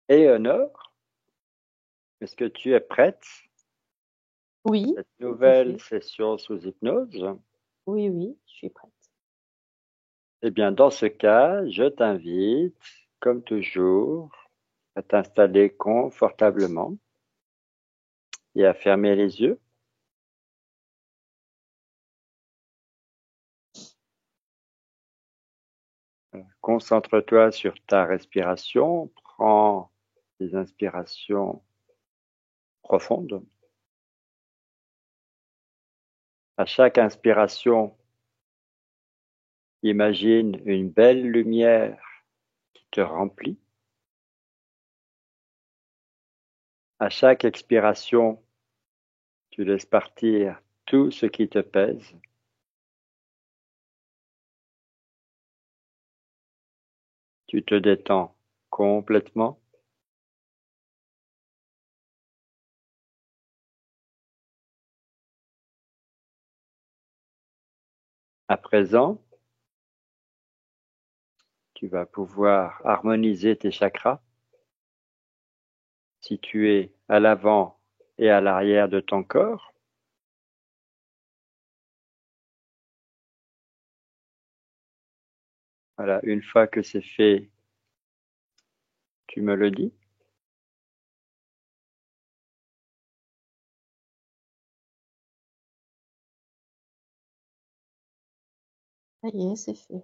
Éléonore, est-ce que tu es prête Oui, à cette tout à nouvelle fait. session sous hypnose? Oui, oui, je suis prête. Eh bien, dans ce cas, je t'invite, comme toujours, à t'installer confortablement et à fermer les yeux. Concentre-toi sur ta respiration. Prends des inspirations profondes. À chaque inspiration, imagine une belle lumière qui te remplit. À chaque expiration, tu laisses partir tout ce qui te pèse. Tu te détends complètement. À présent, tu vas pouvoir harmoniser tes chakras, situés à l'avant et à l'arrière de ton corps. Voilà, une fois que c'est fait, tu me le dis. Ça y est, c'est fait.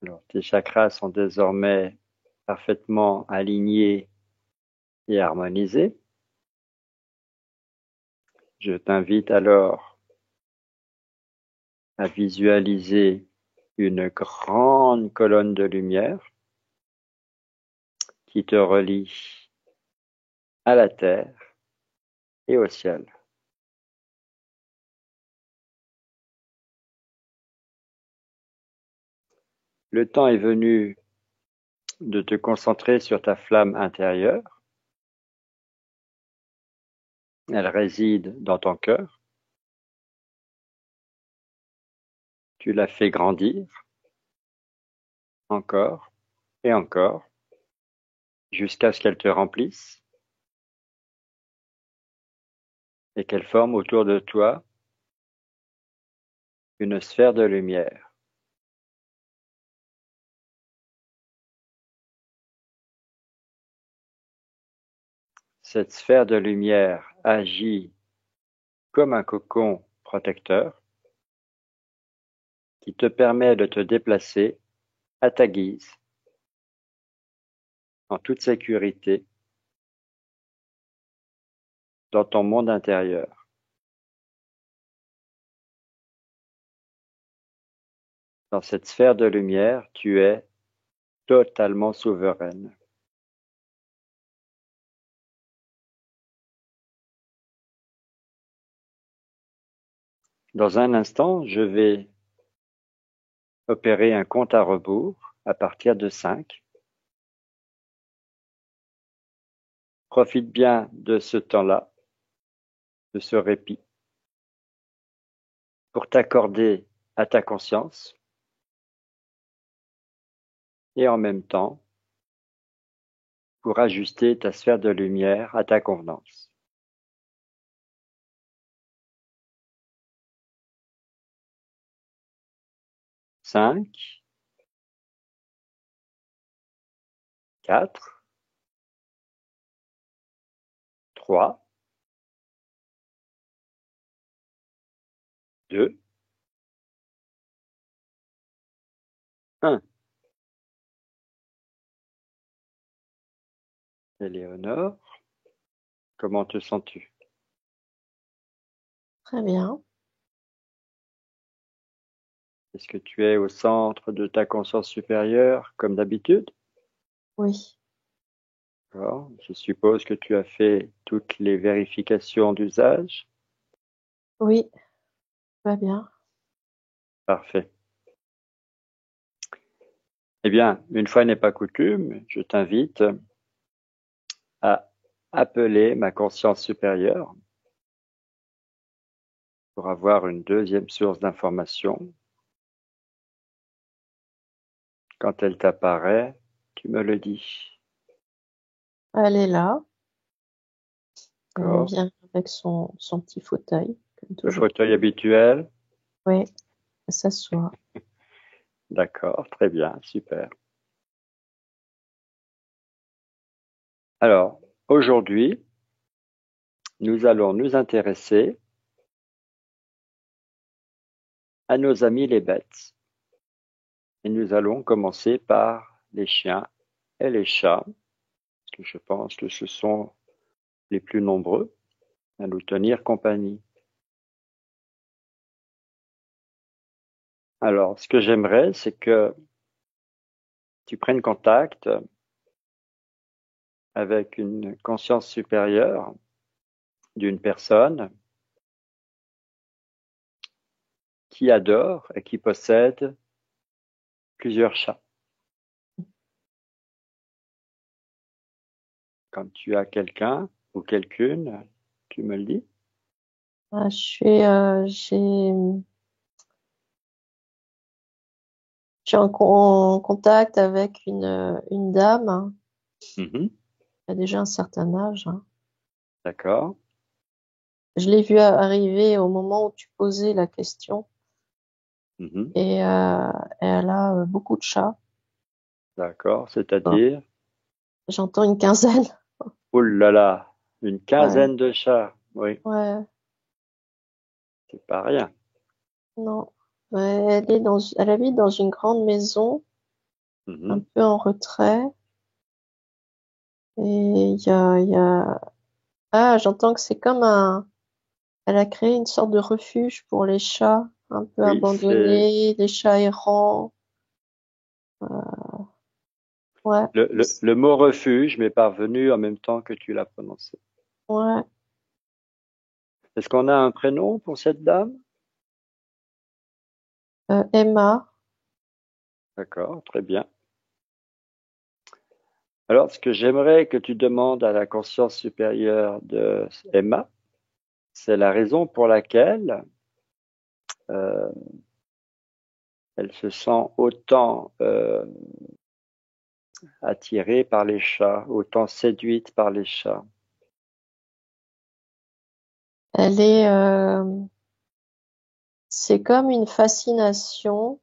Alors, tes chakras sont désormais parfaitement alignés et harmonisés. Je t'invite alors à visualiser une grande colonne de lumière qui te relie à la terre et au ciel. Le temps est venu de te concentrer sur ta flamme intérieure. Elle réside dans ton cœur. Tu la fais grandir encore et encore jusqu'à ce qu'elle te remplisse et qu'elle forme autour de toi une sphère de lumière. Cette sphère de lumière agit comme un cocon protecteur qui te permet de te déplacer à ta guise, en toute sécurité, dans ton monde intérieur. Dans cette sphère de lumière, tu es totalement souveraine. Dans un instant, je vais opérer un compte à rebours à partir de 5. Profite bien de ce temps-là, de ce répit, pour t'accorder à ta conscience et en même temps pour ajuster ta sphère de lumière à ta convenance. 5, 4, 3, 2, 1. Éléonore, comment te sens-tu? Très bien. Est-ce que tu es au centre de ta conscience supérieure comme d'habitude? Oui, D'accord. Je suppose que tu as fait toutes les vérifications d'usage. oui, va bien. Parfait. Eh bien, une fois n'est pas coutume, je t'invite à appeler ma conscience supérieure pour avoir une deuxième source d'information. Quand elle t'apparaît, tu me le dis. Elle est là. Elle D'accord. vient avec son petit fauteuil, comme Le toujours. fauteuil habituel. Oui, elle s'assoit. D'accord, très bien, super. Alors, aujourd'hui, nous allons nous intéresser à nos amis les bêtes. Et nous allons commencer par les chiens et les chats, parce que je pense que ce sont les plus nombreux à nous tenir compagnie. Alors, ce que j'aimerais, c'est que tu prennes contact avec une conscience supérieure d'une personne qui adore et qui possède plusieurs chats. Quand tu as quelqu'un ou quelqu'une, tu me le dis. Ah, je suis en contact avec une dame, hein, Mhm. qui a déjà un certain âge, hein. D'accord. Je l'ai vue arriver au moment où tu posais la question Mhm. et elle a beaucoup de chats. D'accord. Bon, C'est-à-dire, j'entends une quinzaine. oh là là, une Ouais, quinzaine de chats. Oui, ouais, c'est pas rien. non. Ouais, elle habite dans une grande maison, un Mhm. peu en retrait. Et ah, j'entends que c'est comme elle a créé une sorte de refuge pour les chats, un peu Oui, c'est abandonnés, les chats errants. Euh, ouais, le mot refuge m'est parvenu en même temps que tu l'as prononcé. ouais. Est-ce qu'on a un prénom pour cette dame? Emma, D'accord, très bien. Alors, ce que j'aimerais que tu demandes à la conscience supérieure de Emma, c'est la raison pour laquelle euh, elle se sent autant attirée par les chats, autant séduite par les chats. elle est, c'est comme une fascination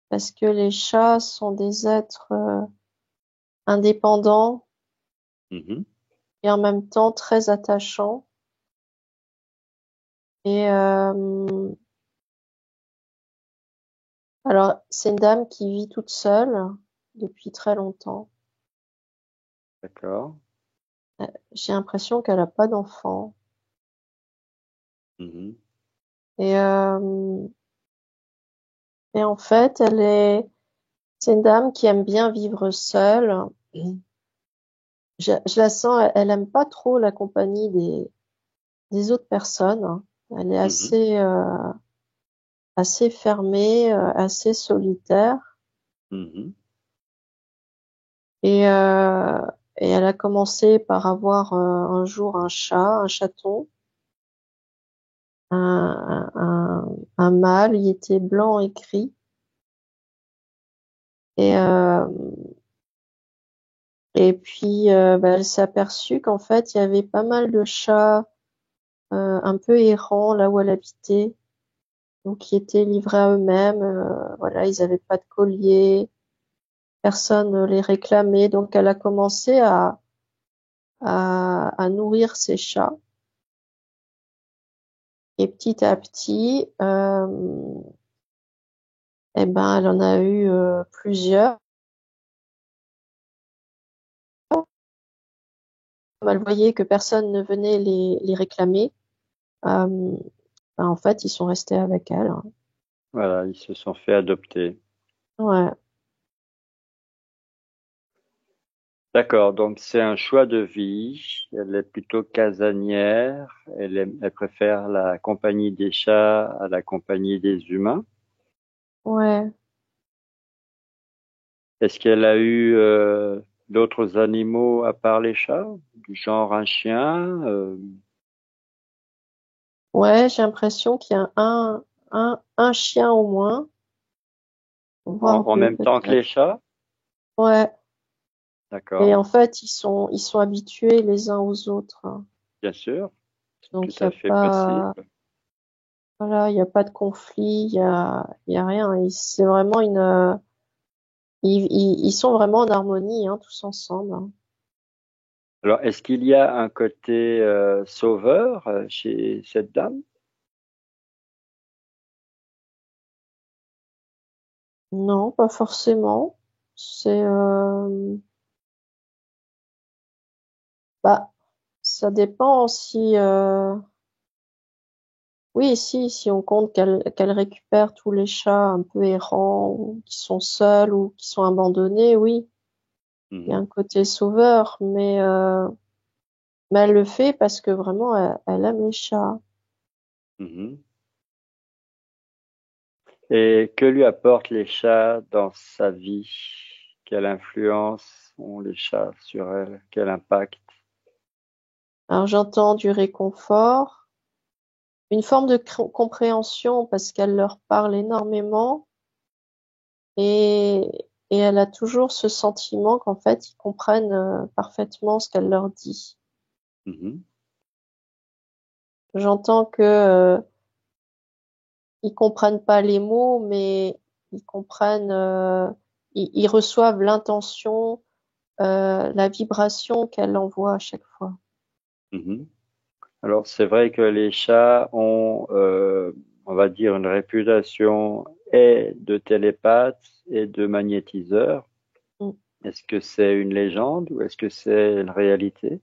parce que les chats sont des êtres indépendants Mhm, et en même temps très attachants. Et alors, c'est une dame qui vit toute seule depuis très longtemps. d'accord. J'ai l'impression qu'elle a pas d'enfant. Mhm, Et, et en fait, c'est une dame qui aime bien vivre seule. Je la sens, elle aime pas trop la compagnie des autres personnes. Elle est mhm, assez fermée, assez solitaire. mhm. Et, euh, et elle a commencé par avoir un jour un chaton, un mâle. Il était blanc et gris. Et, et puis, bah, elle s'est aperçue qu'en fait, il y avait pas mal de chats un peu errants là où elle habitait, donc qui étaient livrés à eux-mêmes. Voilà, ils avaient pas de collier, personne ne les réclamait, donc elle a commencé à nourrir ses chats. Et petit à petit, eh ben, elle en a eu plusieurs. Comme elle voyait que personne ne venait les réclamer, euh, ben, en fait, ils sont restés avec elle, hein. Voilà, ils se sont fait adopter. Ouais, D'accord, donc c'est un choix de vie. Elle est plutôt casanière. Elle préfère la compagnie des chats à la compagnie des humains. ouais. Est-ce qu'elle a eu d'autres animaux à part les chats, du genre un chien, Ouais, j'ai l'impression qu'il y a un chien au moins, voire en deux même temps que peut-être. les chats? Ouais, Et D'accord. en fait, ils sont habitués les uns aux autres, hein. Bien sûr. C'est tout Donc il y à a fait possible. pas, voilà, il y a pas de conflit, il y a rien. C'est vraiment ils sont vraiment en harmonie, hein, tous ensemble, hein. Alors, est-ce qu'il y a un côté sauveur chez cette dame? Non, pas forcément. C'est, bah, ça dépend si, oui, si on compte qu'elle récupère tous les chats un peu errants ou qui sont seuls ou qui sont abandonnés, oui, il y a Mhm, un côté sauveur, mais elle le fait parce que vraiment elle aime les chats. mhm. Et que lui apportent les chats dans sa vie? Quelle influence ont les chats sur elle? Quel impact? Alors j'entends du réconfort, une forme de compréhension parce qu'elle leur parle énormément et, et elle a toujours ce sentiment qu'en fait ils comprennent parfaitement ce qu'elle leur dit. Mhm, J'entends que ils comprennent pas les mots, mais ils comprennent, ils reçoivent l'intention, la vibration qu'elle envoie à chaque fois. mhm. Alors, c'est vrai que les chats ont, on va dire, une réputation et de télépathes et de magnétiseurs. Mm. Est-ce que c'est une légende ou est-ce que c'est une réalité?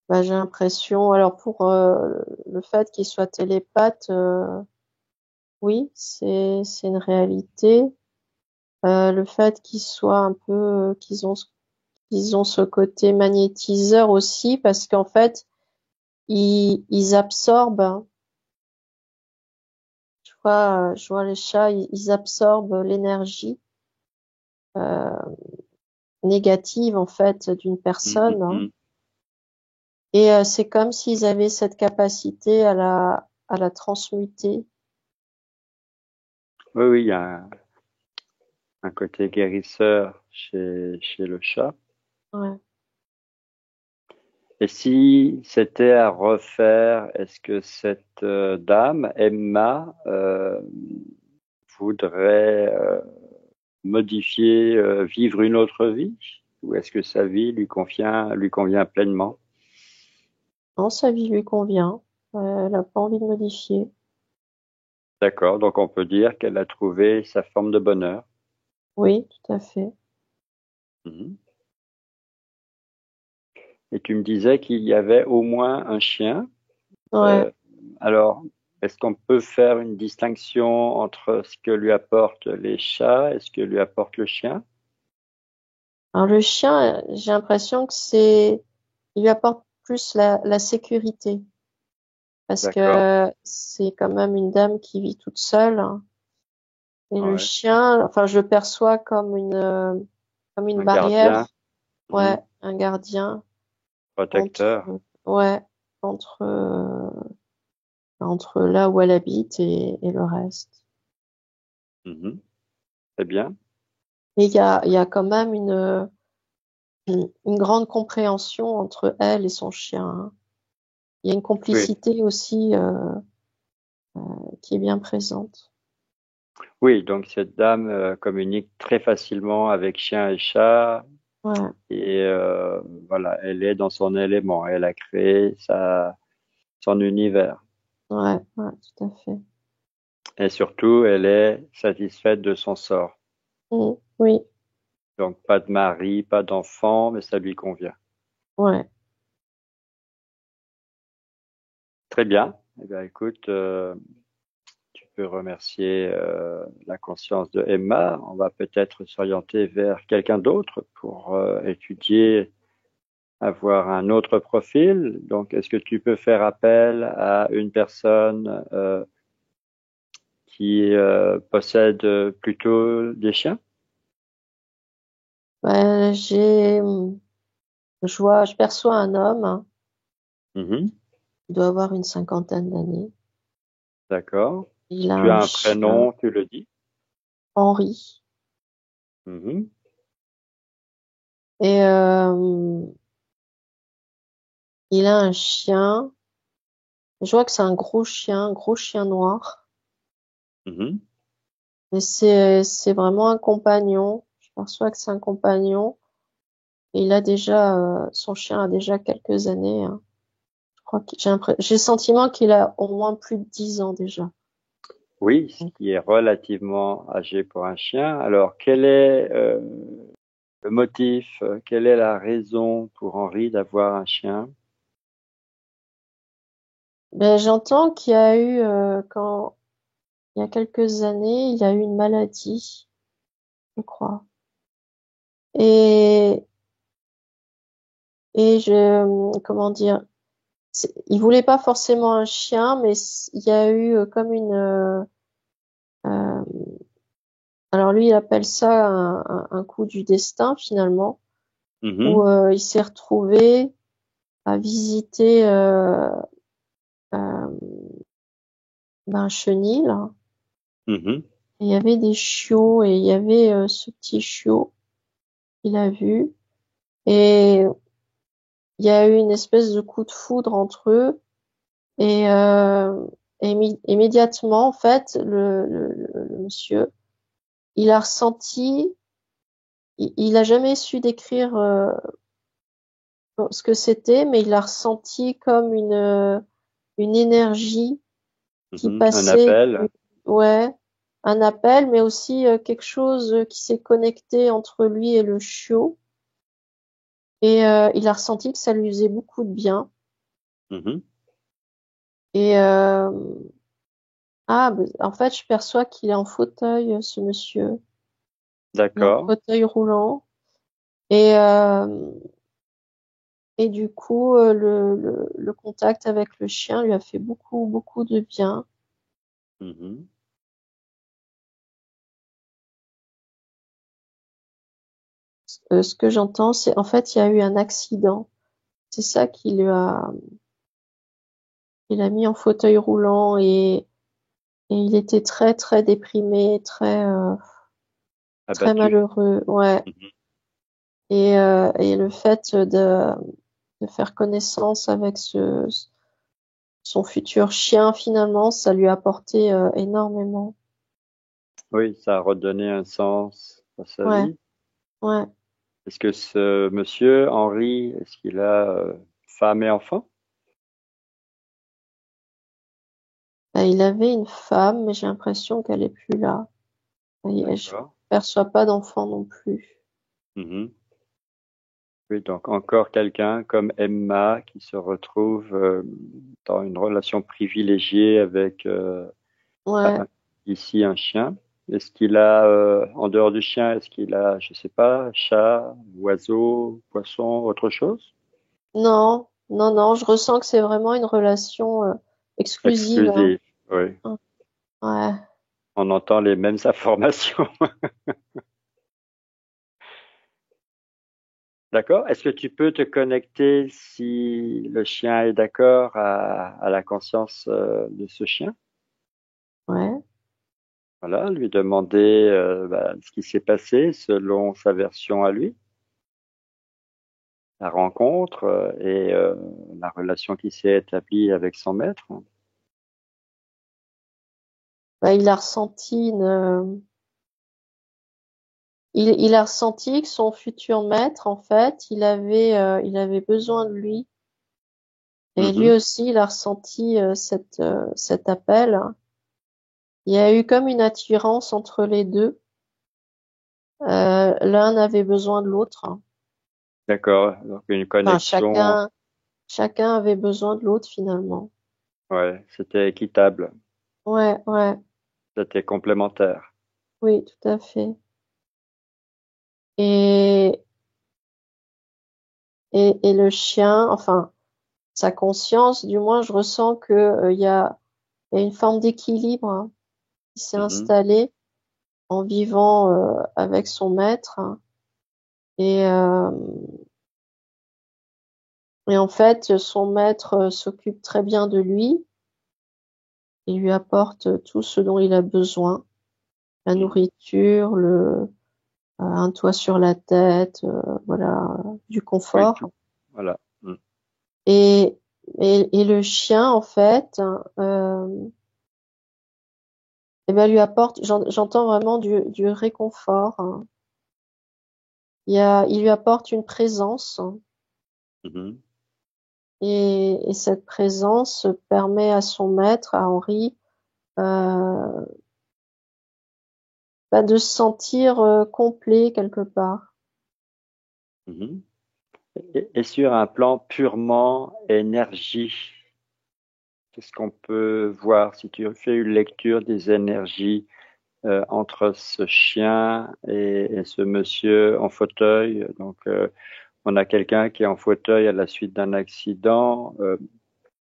Bah, j'ai l'impression, alors pour le fait qu'ils soient télépathes, oui, c'est une réalité. Le fait qu'ils soient un peu, qu'ils ont ce côté magnétiseur aussi, parce qu'en fait, ils absorbent, hein. Je vois les chats, ils absorbent l'énergie négative en fait d'une Mm, mm, personne, hein. mm. Et c'est comme s'ils avaient cette capacité à la transmuter. Oui, oui, il y a un côté guérisseur chez le chat. Ouais. Et si c'était à refaire, est-ce que cette dame, Emma, voudrait modifier, vivre une autre vie? Ou est-ce que sa vie lui convient pleinement? Non, sa vie lui convient. Elle n'a pas envie de modifier. D'accord, donc on peut dire qu'elle a trouvé sa forme de bonheur. Oui, tout à fait. Mhm. Et tu me disais qu'il y avait au moins un chien. Ouais. Euh, alors, est-ce qu'on peut faire une distinction entre ce que lui apportent les chats et ce que lui apporte le chien? Alors le chien, j'ai l'impression que il lui apporte plus la sécurité parce D'accord. que c'est quand même une dame qui vit toute seule, hein. Et le Ouais. chien, enfin, je le perçois comme une Un gardien, barrière, mhm, ouais, un gardien protecteur. entre, ouais, entre là où elle habite et le reste. Mhm. C'est bien. Et il y a quand même une grande compréhension entre elle et son chien, hein. Il y a une Oui. complicité aussi qui est bien présente. Oui, donc cette dame communique très facilement avec chien et chat Ouais, et voilà, elle est dans son élément. Elle a créé son univers. ouais, tout à fait. Et surtout, elle est satisfaite de son sort. Mm, oui, Donc pas de mari, pas d'enfant, mais ça lui convient. ouais. Très bien. Eh bien, écoute, tu peux remercier la conscience de Emma. On va peut-être s'orienter vers quelqu'un d'autre pour étudier, avoir un autre profil. Donc, est-ce que tu peux faire appel à une personne qui possède plutôt des chiens? Ouais, je perçois un homme, hein. Mhm. Il doit avoir une cinquantaine d'années. D'accord. Il Si a tu un as un chien. prénom, tu le dis. Henri. Mhm. Et il a un chien. Je vois que c'est un gros chien noir. Mhm. Mais c'est vraiment un compagnon. Je perçois que c'est un compagnon. Et il a déjà, son chien a déjà quelques années, hein. Je crois que j'ai le sentiment qu'il a au moins plus de 10 ans déjà. Oui, ce qui est relativement âgé pour un chien. Alors, quel est le motif, quelle est la raison pour Henri d'avoir un chien? Ben, j'entends qu'il y a eu, il y a quelques années, il y a eu une maladie, je crois. Et, comment dire, il voulait pas forcément un chien, mais il y a eu comme euh, alors lui, il appelle ça un coup du destin finalement, où Mhm. il s'est retrouvé à visiter euh, un chenil. Mhm. Et il y avait des chiots et il y avait ce petit chiot qu'il a vu. Et il y a eu une espèce de coup de foudre entre eux. Et, immédiatement, en fait, le monsieur, il a ressenti, il a jamais su décrire ce que c'était, mais il a ressenti comme une énergie qui Mhm. Un passait appel. ouais, un appel, mais aussi quelque chose qui s'est connecté entre lui et le chiot. Et il a ressenti que ça lui faisait beaucoup de bien. Mhm. Et en fait, je perçois qu'il est en fauteuil, ce monsieur. Il est en D'accord. fauteuil roulant. Et et du coup, le contact avec le chien lui a fait beaucoup, beaucoup de bien. Mhm. Ce que j'entends, c'est en fait, il y a eu un accident. C'est ça il a mis en fauteuil roulant et il était très, très déprimé, très Abattu. malheureux. Ouais. Mhm. Et le fait de faire connaissance avec son futur chien, finalement, ça lui a apporté énormément. Oui, ça a redonné un sens à sa Ouais, vie. ouais. Est-ce que ce monsieur, Henri, est-ce qu'il a femme et enfant? Bah, il avait une femme, mais j'ai l'impression qu'elle est plus là. Et je D'accord. perçois pas d'enfant non plus. Mhm. Oui, donc encore quelqu'un comme Emma qui se retrouve dans une relation privilégiée avec Ouais. ici un chien. Est-ce qu'il a, en dehors du chien, est-ce qu'il a, je sais pas, chat, oiseau, poisson, autre chose? Non, non, non, je ressens que c'est vraiment une relation exclusive, hein. Exclusif, oui. Ouais. On entend les mêmes informations. D'accord. Est-ce que tu peux te connecter si le chien est d'accord à la conscience de ce chien? Ouais. Voilà, lui demander ce qui s'est passé selon sa version à lui, la rencontre et la relation qui s'est établie avec son maître. Bah, il a ressenti il a ressenti que son futur maître, en fait, il avait besoin de lui. Et lui Mhm. aussi, il a ressenti cet appel. Il y a eu comme une attirance entre les deux. L'un avait besoin de l'autre. D'accord. Donc une Enfin, connexion, chacun avait besoin de l'autre finalement. ouais, c'était équitable, Ouais, ouais, c'était complémentaire. oui, tout à fait. Et, et le chien, enfin, sa conscience, du moins, je ressens que, il y a une forme d'équilibre, hein, qui s'est Mhm. installée en vivant, avec son maître. Et, et en fait, son maître s'occupe très bien de lui. Il lui apporte tout ce dont il a besoin. la nourriture, un toit sur la tête, voilà, du Oui, confort. tout. Voilà. Et, et le chien, en fait, eh ben, lui apporte, j'entends vraiment du réconfort, hein. Il lui apporte une présence, hein, Mhm. et cette présence permet à son maître, à Henri, euh, de se sentir complet quelque part. Mhm. Et sur un plan purement énergie, qu'est-ce qu'on peut voir si tu fais une lecture des énergies entre ce chien et ce monsieur en fauteuil? Donc, on a quelqu'un qui est en fauteuil à la suite d'un accident.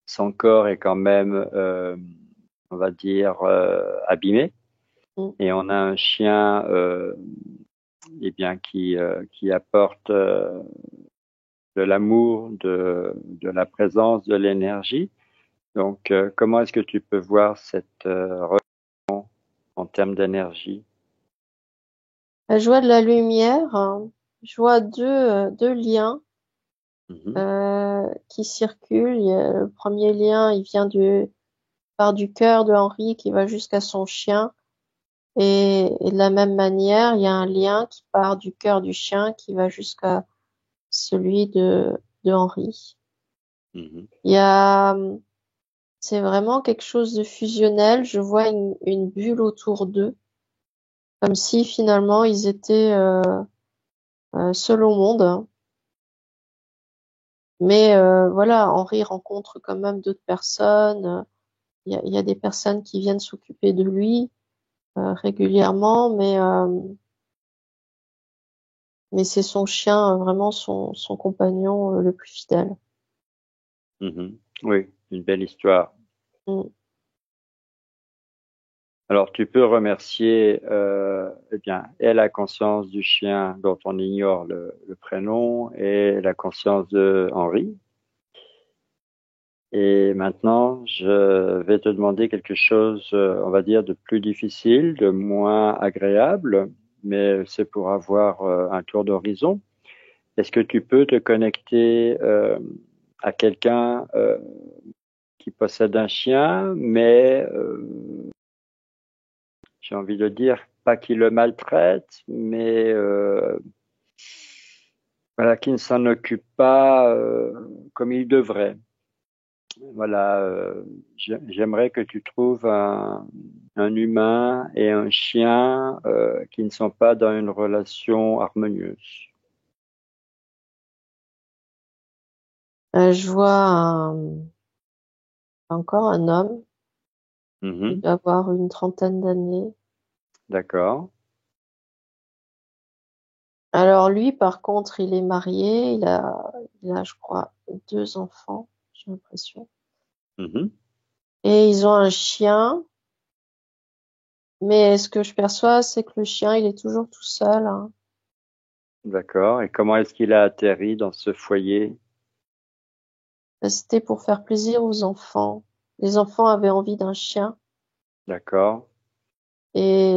Son corps est quand même, on va dire, abîmé. Mm. Et on a un chien, eh bien, qui apporte de l'amour, de la présence, de l'énergie. Donc, comment est-ce que tu peux voir cette en termes d'énergie? Je vois de la lumière, hein. Je vois deux liens Mhm, qui circulent. Le premier lien, il vient part du cœur de Henri qui va jusqu'à son chien. Et de la même manière, il y a un lien qui part du cœur du chien qui va jusqu'à celui de Henri. mhm, Il y a, c'est vraiment quelque chose de fusionnel. Je vois une bulle autour d'eux, comme si finalement ils étaient seuls au monde, hein. Mais voilà, Henri rencontre quand même d'autres personnes. Il y a des personnes qui viennent s'occuper de lui régulièrement, mais c'est son chien, vraiment son compagnon le plus fidèle. mhm. Oui, une belle histoire. Mm. Alors, tu peux remercier, eh bien, et la conscience du chien dont on ignore le prénom et la conscience de Henri. Et maintenant, je vais te demander quelque chose, on va dire, de plus difficile, de moins agréable, mais c'est pour avoir un tour d'horizon. Est-ce que tu peux te connecter à quelqu'un qui possède un chien, mais j'ai envie de dire pas qui le maltraite, mais voilà, qui ne s'en occupe pas comme il devrait. Voilà, j'aimerais que tu trouves un humain et un chien qui ne sont pas dans une relation harmonieuse. Je vois encore un homme, il Mhm, doit avoir une trentaine d'années. d'accord. Alors lui, par contre, il est marié, il a, je crois, deux enfants, j'ai l'impression. Mhm, Et ils ont un chien, mais ce que je perçois, c'est que le chien, il est toujours tout seul, hein. d'accord. Et comment est-ce qu'il a atterri dans ce foyer? C'était pour faire plaisir aux enfants. Les enfants avaient envie d'un chien, D'accord. et,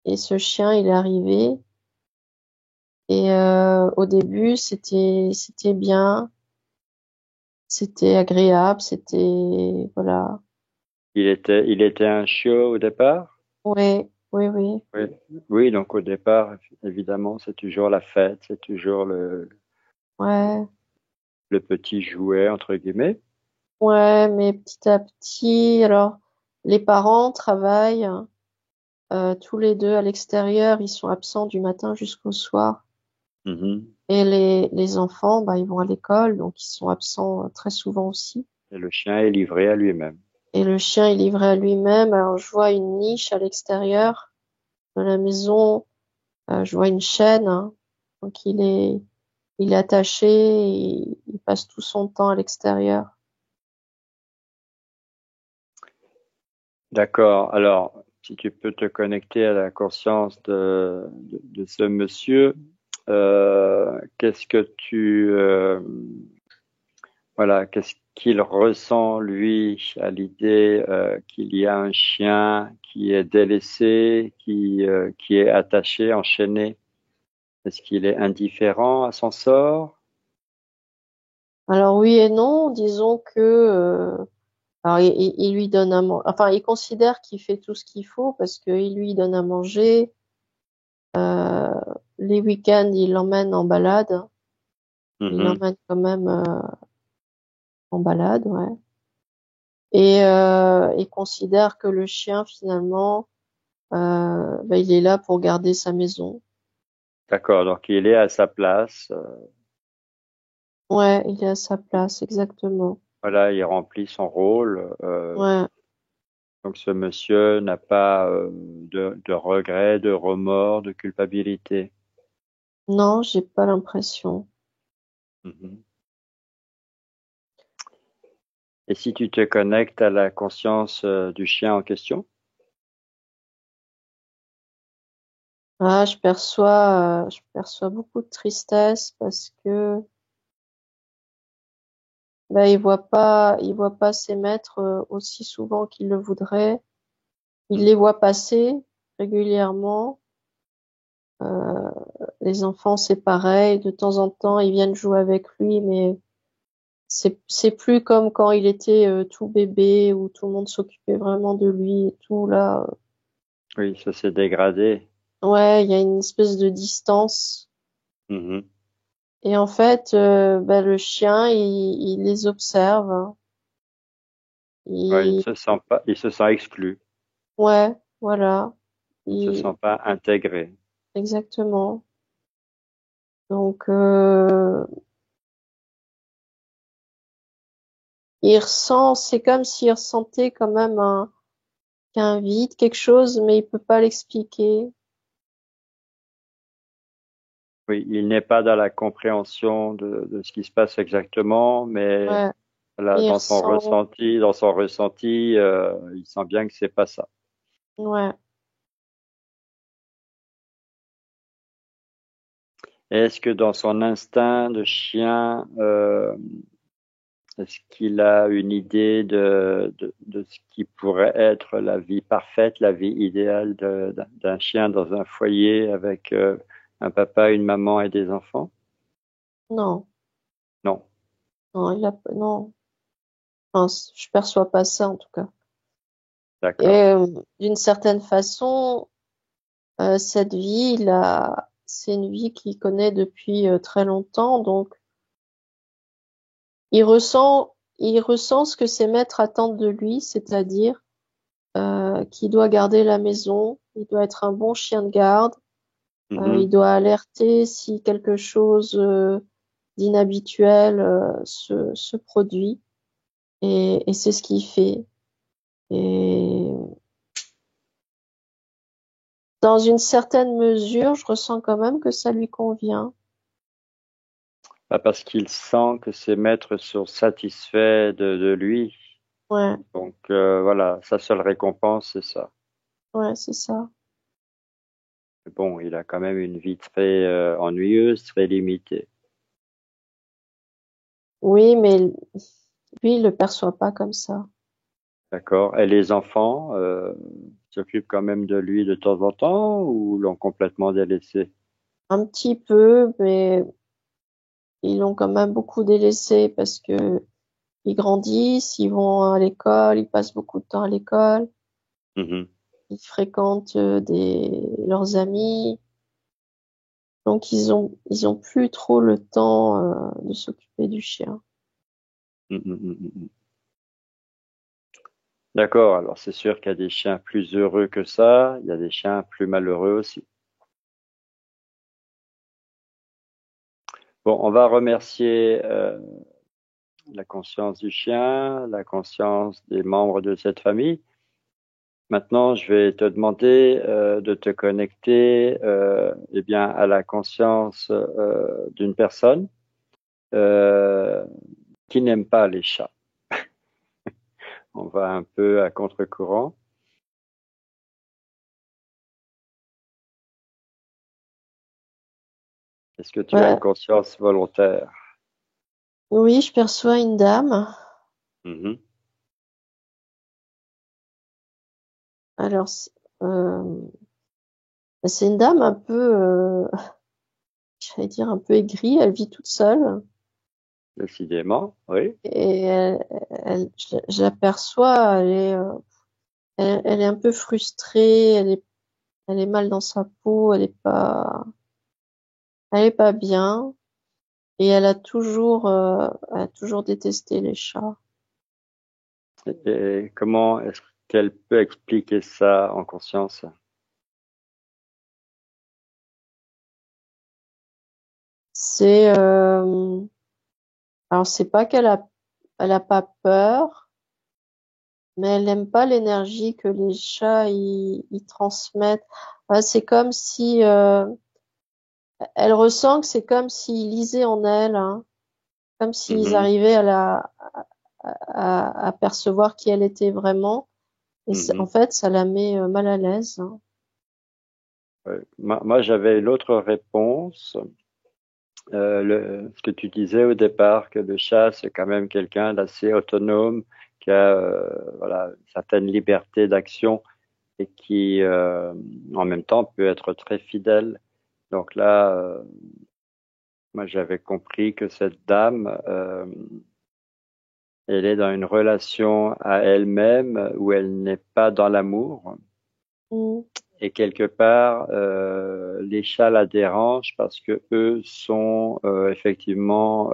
et ce chien, il est arrivé. Et au début, c'était bien, c'était agréable, c'était voilà. Il était un chiot au départ? Ouais, oui, oui, Oui. Oui, donc au départ, évidemment, c'est toujours la fête, c'est toujours ouais, le petit jouet, entre guillemets. ouais. Mais petit à petit, alors les parents travaillent tous les deux à l'extérieur, ils sont absents du matin jusqu'au soir. Mhm. Et les enfants, bah, ils vont à l'école, donc ils sont absents très souvent aussi. Et le chien est livré à lui-même. Et le chien est livré à lui-même. Alors je vois une niche à l'extérieur de la maison. Je vois une chaîne, hein. Donc il est attaché, et il passe tout son temps à l'extérieur. D'accord. Alors, si tu peux te connecter à la conscience de ce monsieur, qu'est-ce que tu, voilà, qu'il ressent, lui, à l'idée qu'il y a un chien qui est délaissé, qui est attaché, enchaîné? Est-ce qu'il est indifférent à son sort? Alors oui et non, disons que alors il lui donne enfin il considère qu'il fait tout ce qu'il faut parce qu'il lui donne à manger. Euh, les week-ends, il l'emmène en balade. Il Mhm. l'emmène quand même en balade, ouais. Et il considère que le chien finalement, il est là pour garder sa maison. D'accord, donc il est à sa place. Ouais, il est à sa place, exactement. Voilà, il remplit son rôle. Ouais. Donc ce monsieur n'a pas de regrets, de remords, de culpabilité. Non, j'ai pas l'impression. Mhm. Et si tu te connectes à la conscience du chien en question? Ah, je perçois beaucoup de tristesse parce que il voit pas ses maîtres aussi souvent qu'il le voudrait. Il les Mhm. voit passer régulièrement. Euh, les enfants, c'est pareil. De temps en temps, ils viennent jouer avec lui, mais c'est plus comme quand il était tout bébé où tout le monde s'occupait vraiment de lui et tout là. Oui, ça s'est dégradé. Ouais, il y a une espèce de distance. Mhm. Et en fait, le chien, il les observe, hein. Ouais, il ne Il, se sent pas, il se sent exclu, ouais, voilà. il ne se Il, sent pas intégré. exactement. Donc, il ressent, c'est comme s'il ressentait quand même qu'un vide, quelque chose, mais il peut pas l'expliquer. Oui, il n'est pas dans la compréhension de ce qui se passe exactement, mais Ouais, voilà, mais il ressent, dans son ressenti, il sent bien que c'est pas ça. ouais. Est-ce que dans son instinct de chien, est-ce qu'il a une idée de ce qui pourrait être la vie parfaite, la vie idéale d'un chien dans un foyer avec un papa, une maman et des enfants? Non, Non, non, non. Enfin, je perçois pas ça en tout cas. Et d'accord. d'une certaine façon, cette vie, c'est une vie qu'il connaît depuis très longtemps, donc il ressent ce que ses maîtres attendent de lui, c'est-à-dire qu'il doit garder la maison, il doit être un bon chien de garde, il Mhm. doit alerter si quelque chose d'inhabituel se produit, et c'est ce qu'il fait. Et dans une certaine mesure, je ressens quand même que ça lui convient. Pas parce qu'il sent que ses maîtres sont satisfaits de lui. Ouais, Donc voilà, sa seule récompense, c'est ça. ouais, c'est ça. Mais bon, il a quand même une vie très ennuyeuse, très limitée. Oui, mais lui, il le perçoit pas comme ça. D'accord. Et les enfants s'occupent quand même de lui de temps en temps ou l'ont complètement délaissé? Un petit peu, mais ils l'ont quand même beaucoup délaissé parce que ils grandissent, ils vont à l'école, ils passent beaucoup de temps à l'école, Mhm. ils fréquentent leurs amis. Donc ils ont plus trop le temps de s'occuper du chien. Mhm, mhm, mhm. D'accord. Alors c'est sûr qu'il y a des chiens plus heureux que ça. Il y a des chiens plus malheureux aussi. Bon, on va remercier la conscience du chien, la conscience des membres de cette famille. Maintenant, je vais te demander de te connecter eh bien, à la conscience d'une personne euh, qui n'aime pas les chats. On va un peu à contre-courant. Est-ce que tu as une Ouais, conscience volontaire? oui, je perçois une dame. Mhm. Alors, c'est une dame un peu, j'allais dire un peu aigrie. Elle vit toute seule Décidément, oui. et je l'aperçois. Elle est un peu frustrée. Elle est mal dans sa peau. Elle est pas bien. Et elle a toujours détesté les chats. Et comment est-ce qu'elle peut expliquer ça en conscience? C'est, alors c'est pas elle a pas peur, mais elle n'aime pas l'énergie que les chats ils transmettent. C'est comme si, elle ressent que c'est comme s'ils lisaient en elle, hein, comme s'ils Mhm. arrivaient à percevoir qui elle était vraiment. Et en Mhm. fait, ça la met mal à l'aise, hein. Ouais. Moi, j'avais une autre réponse. Ce que tu disais au départ, que le chat, c'est quand même quelqu'un d'assez autonome, qui a voilà, une certaine liberté d'action et qui, en même temps, peut être très fidèle. Donc là, moi, j'avais compris que cette dame, elle est dans une relation à elle-même où elle n'est pas dans l'amour. Mm. Et quelque part, les chats la dérangent parce que eux sont effectivement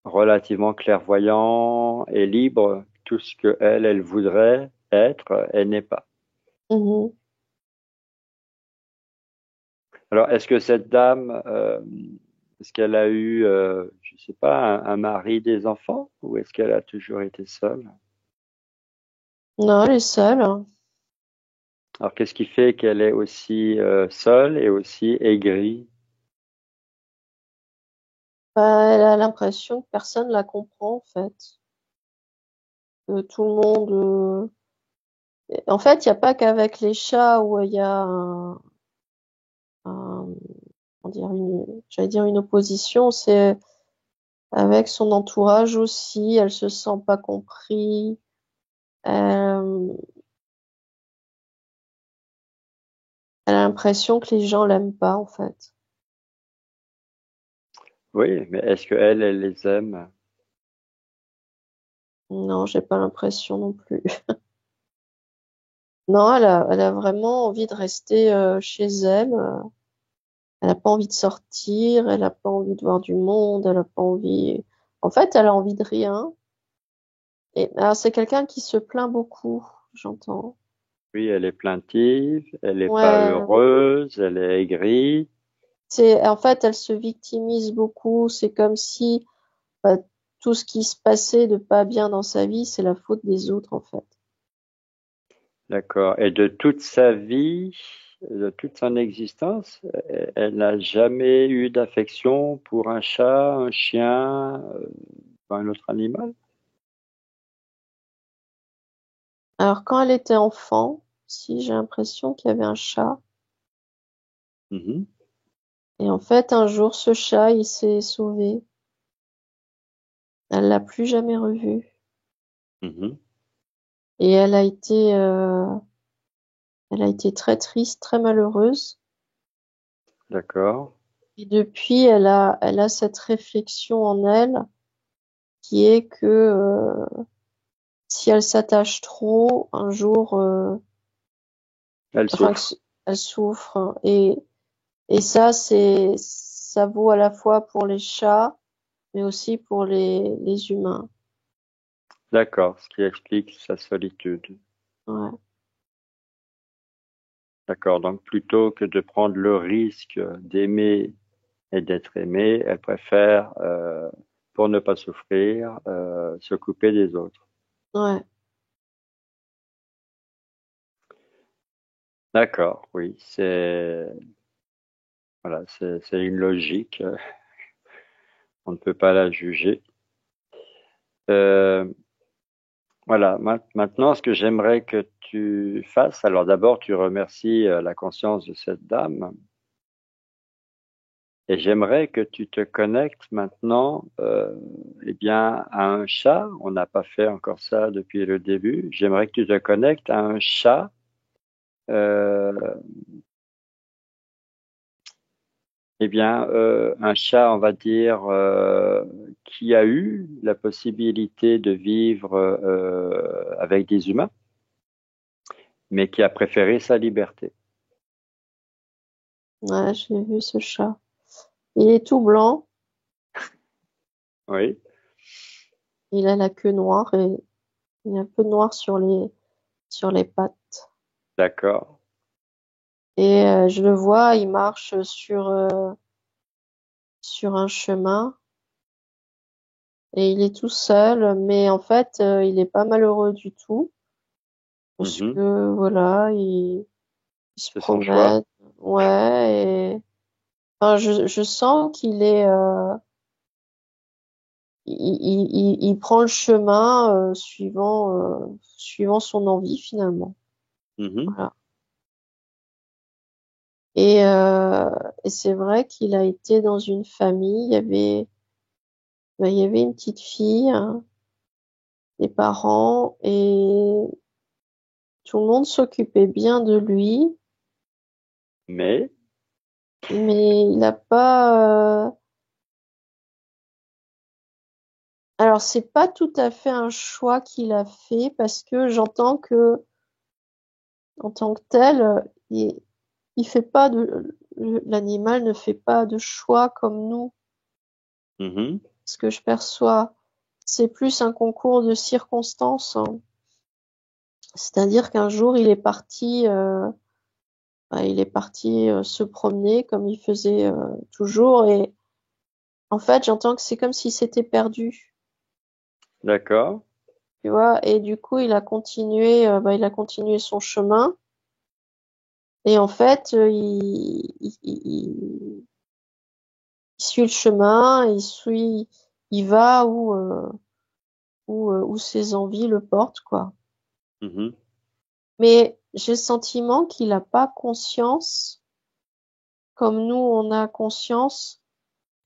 relativement clairvoyants et libres. Tout ce que elle voudrait être, elle n'est pas. Mhm. Alors, est-ce que cette dame, est-ce qu'elle a eu, je sais pas, un mari, des enfants, ou est-ce qu'elle a toujours été seule? Non, elle est seule, hein. Alors, qu'est-ce qui fait qu'elle est aussi seule et aussi aigrie? Elle a l'impression que personne la comprend, en fait. Que tout le monde, en fait, il n'y a pas qu'avec les chats où il y a un- comment dire, j'allais dire une opposition, c'est avec son entourage aussi, elle se sent pas compris. Euh, Elle a l'impression que les gens l'aiment pas, en fait. Oui, mais est-ce que elle les aime? Non, j'ai pas l'impression non plus. Non, elle a vraiment envie de rester chez elle. Elle a pas envie de sortir, elle a pas envie de voir du monde, elle a pas envie. En fait, elle a envie de rien. Et alors, c'est quelqu'un qui se plaint beaucoup, j'entends. Oui, elle est plaintive, elle n'est pas Ouais, heureuse, elle est aigrie. en fait, elle se victimise beaucoup. C'est comme si bah, tout ce qui se passait de pas bien dans sa vie, c'est la faute des autres, en fait. D'accord. Et de toute sa vie, de toute son existence, elle n'a jamais eu d'affection pour un chat, un chien, un autre animal? Alors, quand elle était enfant, si j'ai l'impression qu'il y avait un chat. Mhm, Et en fait, un jour, ce chat, il s'est sauvé. Elle l'a plus jamais revu. mhm. Et elle a été très triste, très malheureuse. D'accord. Et depuis, elle a cette réflexion en elle qui est que si elle s'attache trop, un jour, Elle enfin, souffre. elle souffre. Et ça, ça vaut à la fois pour les chats, mais aussi pour les humains. D'accord. Ce qui explique sa solitude. Ouais. D'accord. Donc, plutôt que de prendre le risque d'aimer et d'être aimée, elle préfère, pour ne pas souffrir, se couper des autres. Ouais. D'accord. Oui. Voilà, c'est une logique. On ne peut pas la juger. Euh, voilà. Maintenant, ce que j'aimerais que tu fasses, alors d'abord, tu remercies la conscience de cette dame Et j'aimerais que tu te connectes maintenant, eh bien, à un chat. On n'a pas fait encore ça depuis le début. J'aimerais que tu te connectes à un chat, euh, eh bien, un chat, on va dire, qui a eu la possibilité de vivre avec des humains, mais qui a préféré sa liberté. Ouais, j'ai vu ce chat. Il est tout blanc, Oui, il a la queue noire et il y a un peu de noir sur les pattes. d'accord. Et je le vois, il marche sur un chemin et il est tout seul, mais en fait, il est pas malheureux du tout parce Mhm. que voilà, il se C'est son choix. promène. Ouais, et enfin, je sens qu'il est, il prend le chemin suivant son envie finalement. Mhm. Voilà. Et, euh, et c'est vrai qu'il a été dans une famille. Il y avait une petite fille, hein, des parents, et tout le monde s'occupait bien de lui, Mais, mais il n'a pas. Alors c'est pas tout à fait un choix qu'il a fait parce que j'entends que en tant que tel, il fait pas l'animal ne fait pas de choix comme nous. mhm. Ce que je perçois, c'est plus un concours de circonstances, hein. C'est-à-dire qu'un jour, il est parti se promener comme il faisait toujours. Et en fait, j'entends que c'est comme s'il s'était perdu, D'accord. tu vois. Et du coup, il a continué son chemin. Et en fait, il suit le chemin, il va où ses envies le portent, quoi. Mhm. Mais j'ai le sentiment qu'il n'a pas conscience, comme nous, on a conscience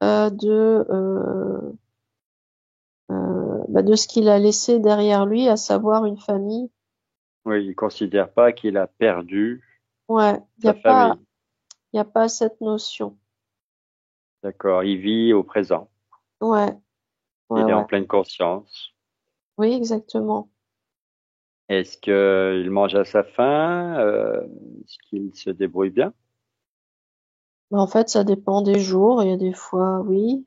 de ce qu'il a laissé derrière lui, à savoir une famille. Oui, il considère pas qu'il a perdu Ouais, sa famille. il y a pas cette notion. D'accord. Il vit au présent. Ouais, ouais, Il est en ouais. pleine conscience. Oui, exactement. Est-ce qu'il mange à sa faim? Est-ce qu'il se débrouille bien? Mais en fait, ça dépend des jours. Il y a des fois, oui,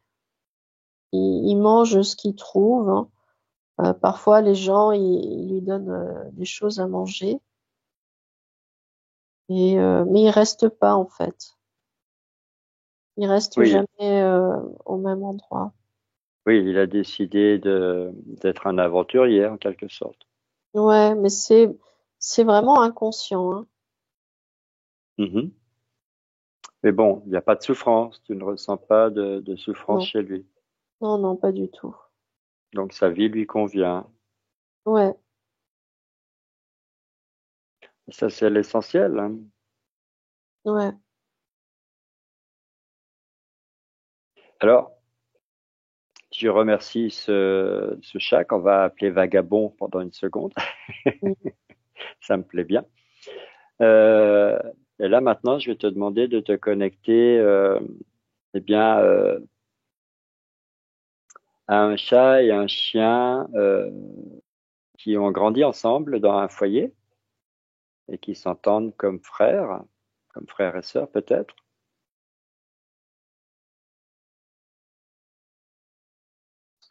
il mange ce qu'il trouve, hein. Parfois, les gens, ils lui donnent des choses à manger, mais il reste pas, en fait. Il reste Oui, jamais au même endroit. oui, il a décidé d'être un aventurier en quelque sorte. Ouais, mais c'est vraiment inconscient, hein. Mhm. Mais bon, il n'y a pas de souffrance. Tu ne ressens pas de souffrance Non, chez lui. non, non, pas du tout. Donc sa vie lui convient. Ouais, Ça, c'est l'essentiel, hein. ouais. Alors, je remercie ce chat qu'on va appeler Vagabond pendant une seconde. Mm. Ça me plaît bien. Euh, et là, maintenant, je vais te demander de te connecter, eh bien, à un chat et un chien qui ont grandi ensemble dans un foyer et qui s'entendent comme frères et sœurs peut-être.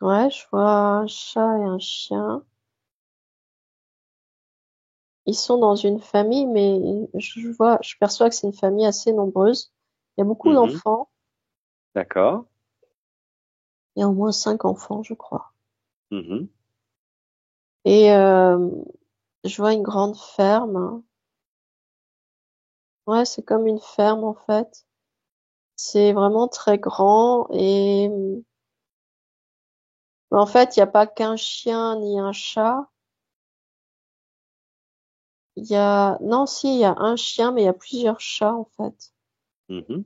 Ouais, je vois un chat et un chien. Ils sont dans une famille, mais je perçois que c'est une famille assez nombreuse. Il y a beaucoup Mhm. d'enfants. D'accord. Il y a au moins 5 enfants, je crois. Mhm. Et je vois une grande ferme. Ouais, c'est comme une ferme en fait. C'est vraiment très grand et en fait, il n'y a pas qu'un chien ni un chat. Non, si, il y a un chien, mais il y a plusieurs chats en fait. Mhm. Ils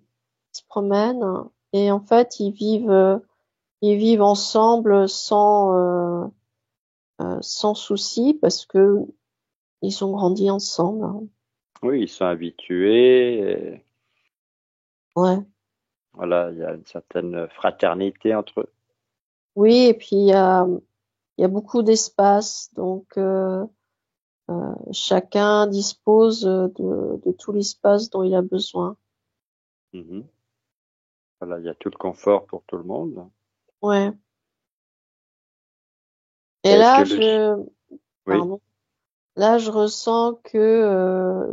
se promènent. Et en fait, ils vivent ensemble sans souci parce que ils ont grandi ensemble, hein. Oui, ils sont habitués. Et Ouais. voilà, il y a une certaine fraternité entre eux. Oui, et puis il y a beaucoup d'espace, donc chacun dispose de tout l'espace dont il a besoin. Mhm. Voilà, il y a tout le confort pour tout le monde. Ouais. Et Est-ce que là, le... Oui. pardon, là, je ressens que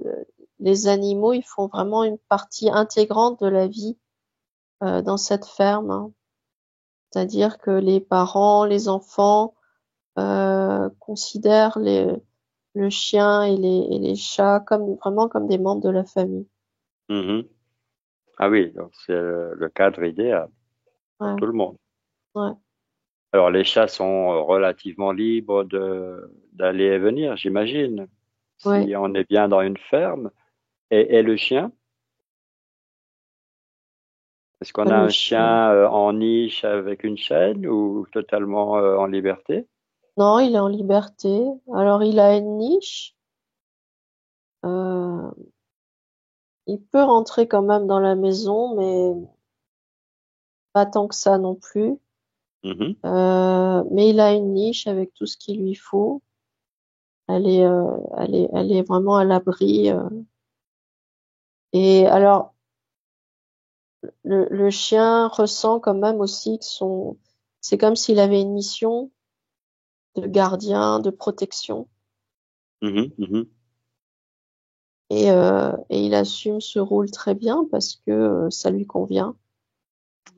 les animaux, ils font vraiment une partie intégrante de la vie dans cette ferme, hein. C'est-à-dire que les parents, les enfants considèrent le chien et les chats comme vraiment comme des membres de la famille. Mhm. Ah oui, donc c'est le cadre idéal pour Ouais, tout le monde. ouais, Alors les chats sont relativement libres d'aller et venir, j'imagine. ouais. Si on est bien dans une ferme. Et le chien? Est-ce qu'on a Le un chien. chien en niche avec une chaîne ou totalement en liberté? Non, il est en liberté. Alors, il a une niche. Euh, il peut rentrer quand même dans la maison, mais pas tant que ça non plus. Mhm. Mais il a une niche avec tout ce qu'il lui faut. Elle est vraiment à l'abri. Et alors, le chien ressent quand même aussi que c'est comme s'il avait une mission de gardien, de protection. Mhm. Mhm. Et il assume ce rôle très bien parce que ça lui convient.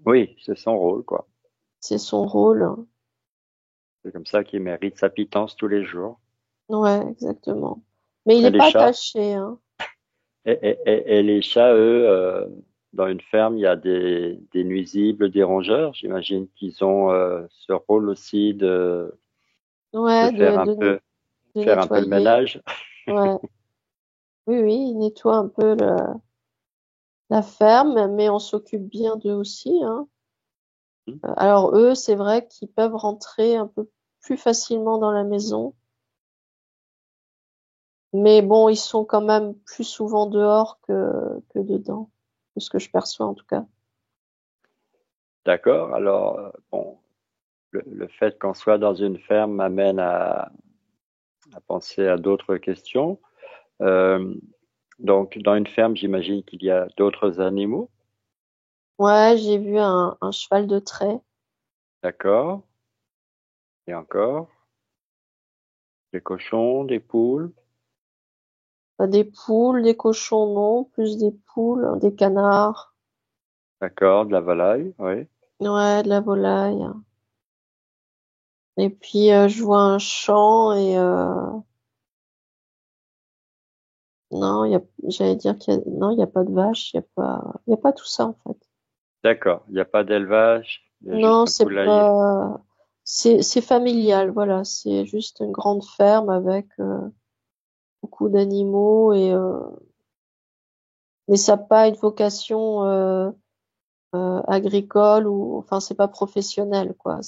Oui, c'est son rôle, quoi. C'est son rôle. C'est comme ça qu'il mérite sa pitance tous les jours. Ouais, exactement. Mais il Et n'est les pas chats? attaché, hein. Et les chats, eux, dans une ferme, il y a des nuisibles, des rongeurs. J'imagine qu'ils ont ce rôle aussi de Ouais, de faire un peu le nettoyer. ménage. Ouais. Oui, oui, il nettoie un peu la ferme, mais on s'occupe bien d'eux aussi, hein. Alors eux, c'est vrai qu'ils peuvent rentrer un peu plus facilement dans la maison, mais bon, ils sont quand même plus souvent dehors que dedans, de ce que je perçois en tout cas. D'accord. Alors, bon, le fait qu'on soit dans une ferme m'amène à penser à d'autres questions. Euh, donc, dans une ferme, j'imagine qu'il y a d'autres animaux. Ouais, j'ai vu un cheval de trait, D'accord. Et encore, des cochons, des poules. des poules, des cochons, non, plus des poules, hein, des canards, D'accord, de la volaille, oui. ouais, de la volaille. Et puis je vois un champ et non, j'allais dire non, il y a pas de vache, il y a pas tout ça en fait. D'accord. Il n'y a pas d'élevage, il y a juste Non, un poulailler. c'est familial, voilà, c'est juste une grande ferme avec beaucoup d'animaux et mais ça n'a pas une vocation agricole ou enfin c'est pas professionnel quoi,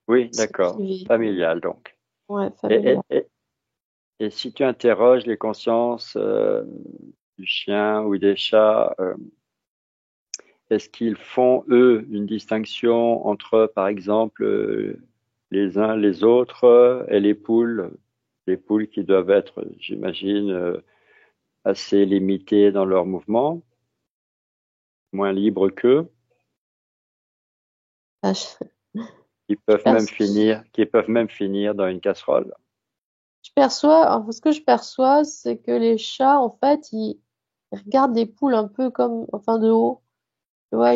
Oui, c'est d'accord. privé, Familial, donc. ouais, Et, familial. et, et, et si tu interroges les consciences du chien ou des chats, est-ce qu'ils font, eux, une distinction entre, par exemple, les uns les autres et les poules qui doivent être, j'imagine, assez limitées dans leurs mouvements, moins libres qu'eux, Ah, je qui peuvent même finir dans une casserole. je perçois, enfin, ce que je perçois, c'est que les chats, en fait, ils regardent les poules un peu comme, enfin, de haut. Tu vois,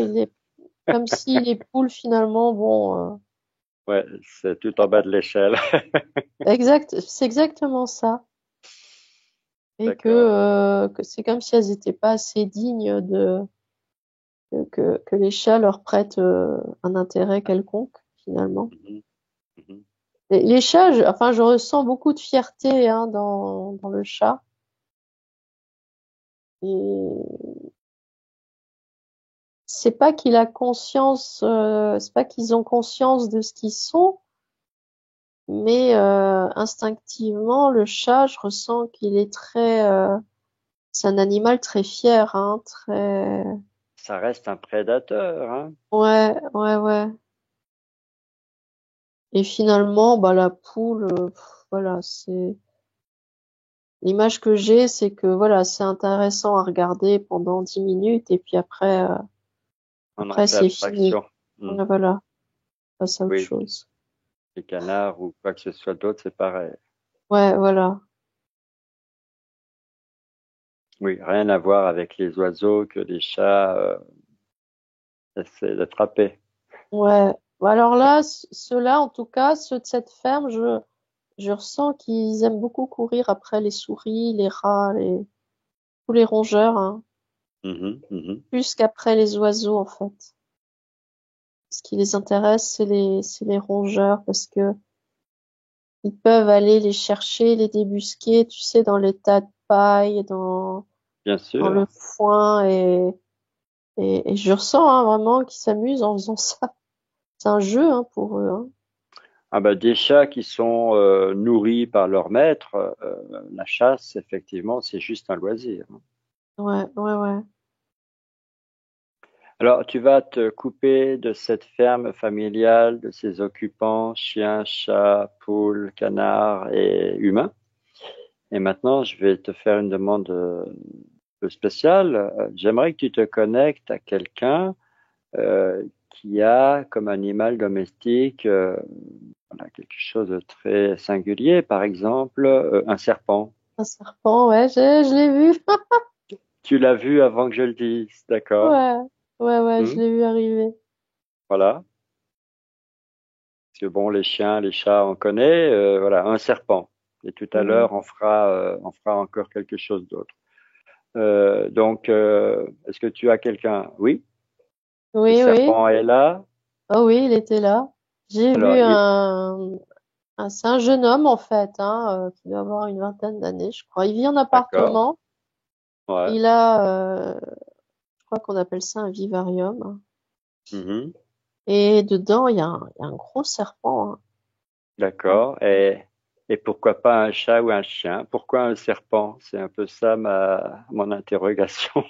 comme si les poules, finalement, bon, Ouais, c'est tout en bas de l'échelle. c'est exactement ça. Et D'accord. que c'est comme si elles étaient pas assez dignes que les chats leur prêtent un intérêt quelconque, finalement. Mhm, mhm. Les chats, enfin, je ressens beaucoup de fierté, hein, dans le chat. Et c'est pas qu'il a conscience, c'est pas qu'ils ont conscience de ce qu'ils sont, mais instinctivement, le chat, je ressens qu'il est c'est un animal très fier, hein, très, Ça reste un prédateur, hein. ouais, ouais, ouais. Et finalement, bah la poule, voilà, c'est l'image que j'ai, c'est que voilà, c'est intéressant à regarder pendant 10 minutes et puis On en après fait c'est fini. abstraction. Hmm. Ouais, voilà, on passe à autre Oui, chose. les canards ou quoi que ce soit d'autre, c'est pareil. Ouais, voilà. Oui, rien à voir avec les oiseaux que les chats essaient d'attraper. Ouais. Bon, alors là, ceux-là, en tout cas, ceux de cette ferme, je ressens qu'ils aiment beaucoup courir après les souris, les rats, tous les rongeurs, hein, Mhm, mhm. plus qu'après les oiseaux, en fait. Ce qui les intéresse, c'est les rongeurs parce que ils peuvent aller les chercher, les débusquer, tu sais, dans les tas de paille, Bien dans le sûr. foin et je ressens, hein, vraiment qu'ils s'amusent en faisant ça. C'est un jeu, hein, pour eux, hein. Ah bah, des chats qui sont nourris par leur maître, la chasse, effectivement, c'est juste un loisir. Ouais, ouais, ouais. Alors, tu vas te couper de cette ferme familiale, de ses occupants, chiens, chats, poules, canards et humains. Et maintenant, je vais te faire une demande peu spéciale. J'aimerais que tu te connectes à quelqu'un qui a comme animal domestique voilà, quelque chose de très singulier, par exemple un serpent. Un serpent, ouais, je l'ai vu. Tu l'as vu avant que je le dise, d'accord? Ouais, ouais, ouais, je Hmm. l'ai vu arriver. Voilà. Parce que bon, les chiens, les chats, on connaît. Voilà, un serpent. Et tout à Mhm. l'heure, on fera encore quelque chose d'autre. Donc, est-ce que tu as quelqu'un? Oui, le Oui, oui. serpent est là. Oh oui, il était là. J'ai Alors, vu c'est un jeune homme en fait, hein, qui doit avoir une vingtaine d'années, je crois. Il vit en d'accord. appartement. Ouais. Il a, je crois qu'on appelle ça un vivarium. Mhm. Et dedans, il y a un gros serpent, hein. D'accord. Et pourquoi pas un chat ou un chien? Pourquoi un serpent? C'est un peu ça mon interrogation.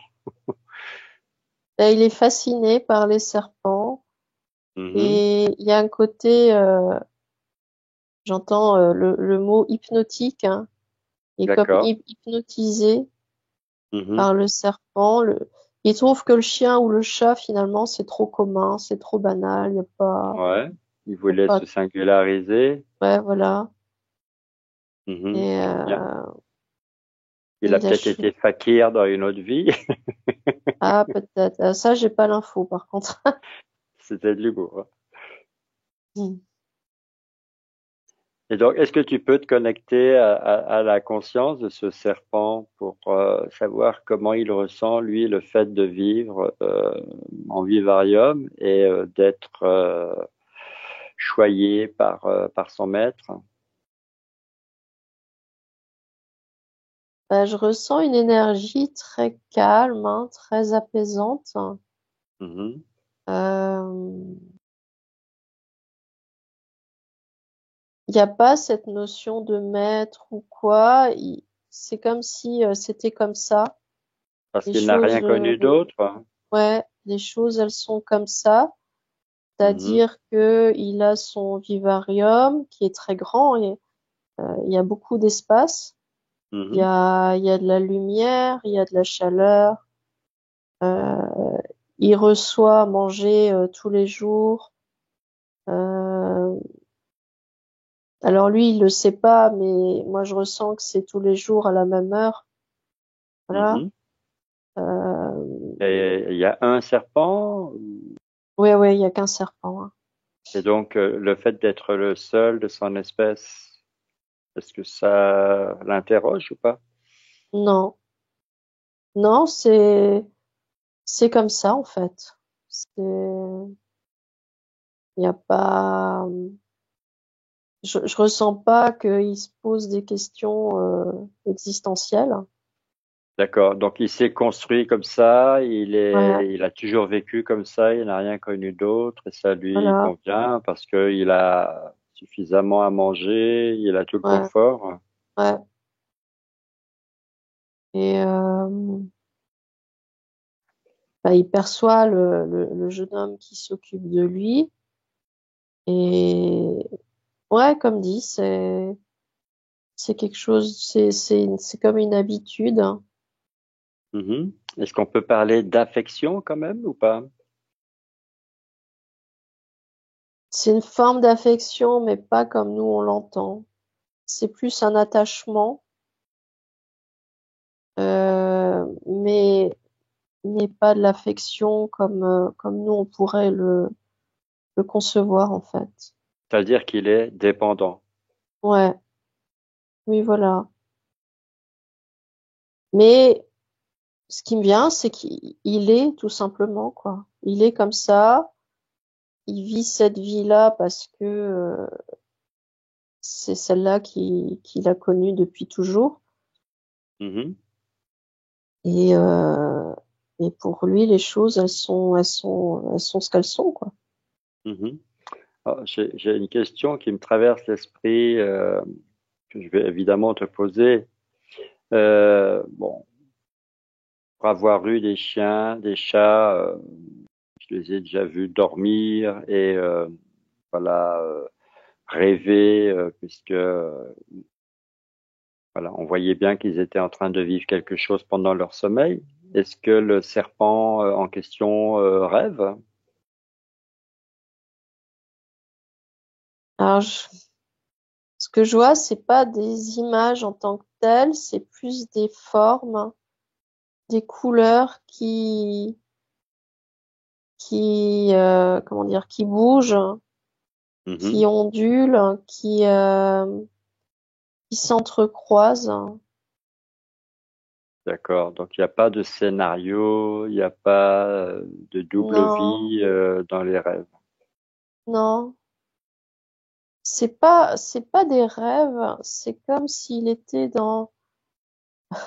Et il est fasciné par les serpents. Mhm. Et il y a un côté, j'entends le mot hypnotique, hein. Il est comme D'accord. hypnotisé Mhm. par le serpent. Il trouve que le chien ou le chat, finalement, c'est trop commun, c'est trop banal. Ouais. Il Y a voulait pas, se singulariser. ouais, voilà. Mhm. Et Bien. Il a il a peut-être été fakir dans une autre vie. ah, peut-être. Ça, j'ai pas l'info, par contre. C'était de l'humour, hein. Et donc, est-ce que tu peux te connecter à la conscience de ce serpent pour savoir comment il ressent, lui, le fait de vivre en vivarium et d'être choyé par son maître? Je ressens une énergie très calme, hein, très apaisante. Mhm. Euh, Il n'y a pas cette notion de maître ou quoi. C'est comme si c'était comme ça. Parce Les qu'il n'a choses, rien connu d'autre, hein. ouais, les choses, elles sont comme ça. Mhm. C'est-à-dire que il a son vivarium qui est très grand et il y a beaucoup d'espace. Mhm. Il y a de la lumière, il y a de la chaleur. Euh, il reçoit à manger tous les jours. Euh, alors lui, il le sait pas, mais moi je ressens que c'est tous les jours à la même heure. Voilà. Mhm. Euh, Et il y a un serpent, ouais, ouais, il y a qu'un serpent, hein. et donc le fait d'être le seul de son espèce, est-ce que ça l'interroge ou pas? Non, non, c'est comme ça en fait. Il y a pas, je ressens pas qu'il se pose des questions existentielles. D'accord. Donc il s'est construit comme ça, Ouais, il a toujours vécu comme ça, il n'a rien connu d'autre et ça lui voilà, convient parce qu'il a suffisamment à manger, il a tout le ouais, confort. ouais. Et bah, il perçoit le jeune homme qui s'occupe de lui. Et ouais, comme dit, c'est quelque chose, c'est comme une habitude, hein. Mhm. Est-ce qu'on peut parler d'affection quand même ou pas? C'est une forme d'affection, mais pas comme nous on l'entend. C'est plus un attachement, mais pas de l'affection comme nous on pourrait le concevoir en fait. C'est-à-dire qu'il est dépendant. Ouais, oui voilà. Mais ce qui me vient, c'est qu'il est tout simplement quoi. Il est comme ça. Il vit cette vie-là parce que c'est celle-là qu'il a connue depuis toujours. Mhm. Et, euh, et pour lui, les choses, elles sont ce qu'elles sont, quoi. Mhm. Ah, j'ai une question qui me traverse l'esprit, que je vais évidemment te poser. Bon, pour avoir eu des chiens, des chats, je les ai déjà vus dormir et voilà, rêver, puisque voilà, on voyait bien qu'ils étaient en train de vivre quelque chose pendant leur sommeil. Est-ce que le serpent en question rêve? Alors, ce que je vois, c'est pas des images en tant que telles, c'est plus des formes, des couleurs comment dire, qui bougent, qui Mhm. ondulent, qui s'entrecroisent. D'accord. Donc il n'y a pas de scénario, il n'y a pas de double Non, vie dans les rêves. non. C'est pas des rêves, c'est comme s'il était dans,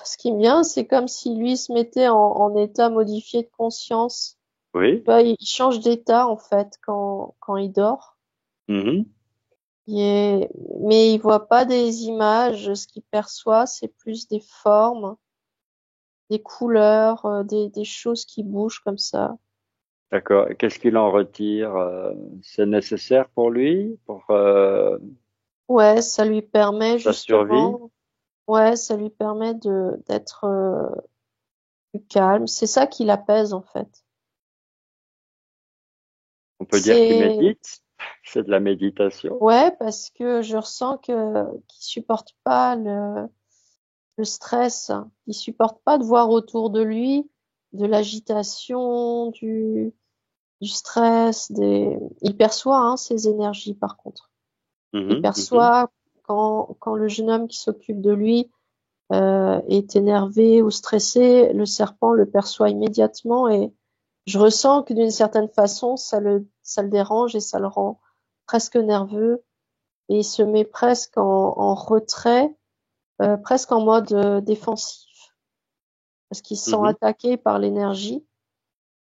ce qui me vient, c'est comme si lui se mettait en état modifié de conscience. Oui. Tu vois, il change d'état, en fait, quand il dort. Mhm. Mais il voit pas des images, ce qu'il perçoit, c'est plus des formes, des couleurs, des choses qui bougent comme ça. D'accord. Et qu'est-ce qu'il en retire? C'est nécessaire pour lui, pour Ouais, ça lui permet sa survie? justement, ouais, ça lui permet d'être plus calme. C'est ça qui l'apaise, en fait. On peut dire qu'il C'est, médite. C'est de la méditation. ouais, parce que je ressens qu'il supporte pas le stress. Il supporte pas de voir autour de lui de l'agitation, du stress, il perçoit, hein, ses énergies par contre. Il Mhm. Mhm. perçoit quand le jeune homme qui s'occupe de lui est énervé ou stressé, le serpent le perçoit immédiatement et je ressens que d'une certaine façon, ça le dérange et ça le rend presque nerveux et il se met presque en retrait, presque en mode défensif, parce qu'il se sent Mhm. attaqué par l'énergie.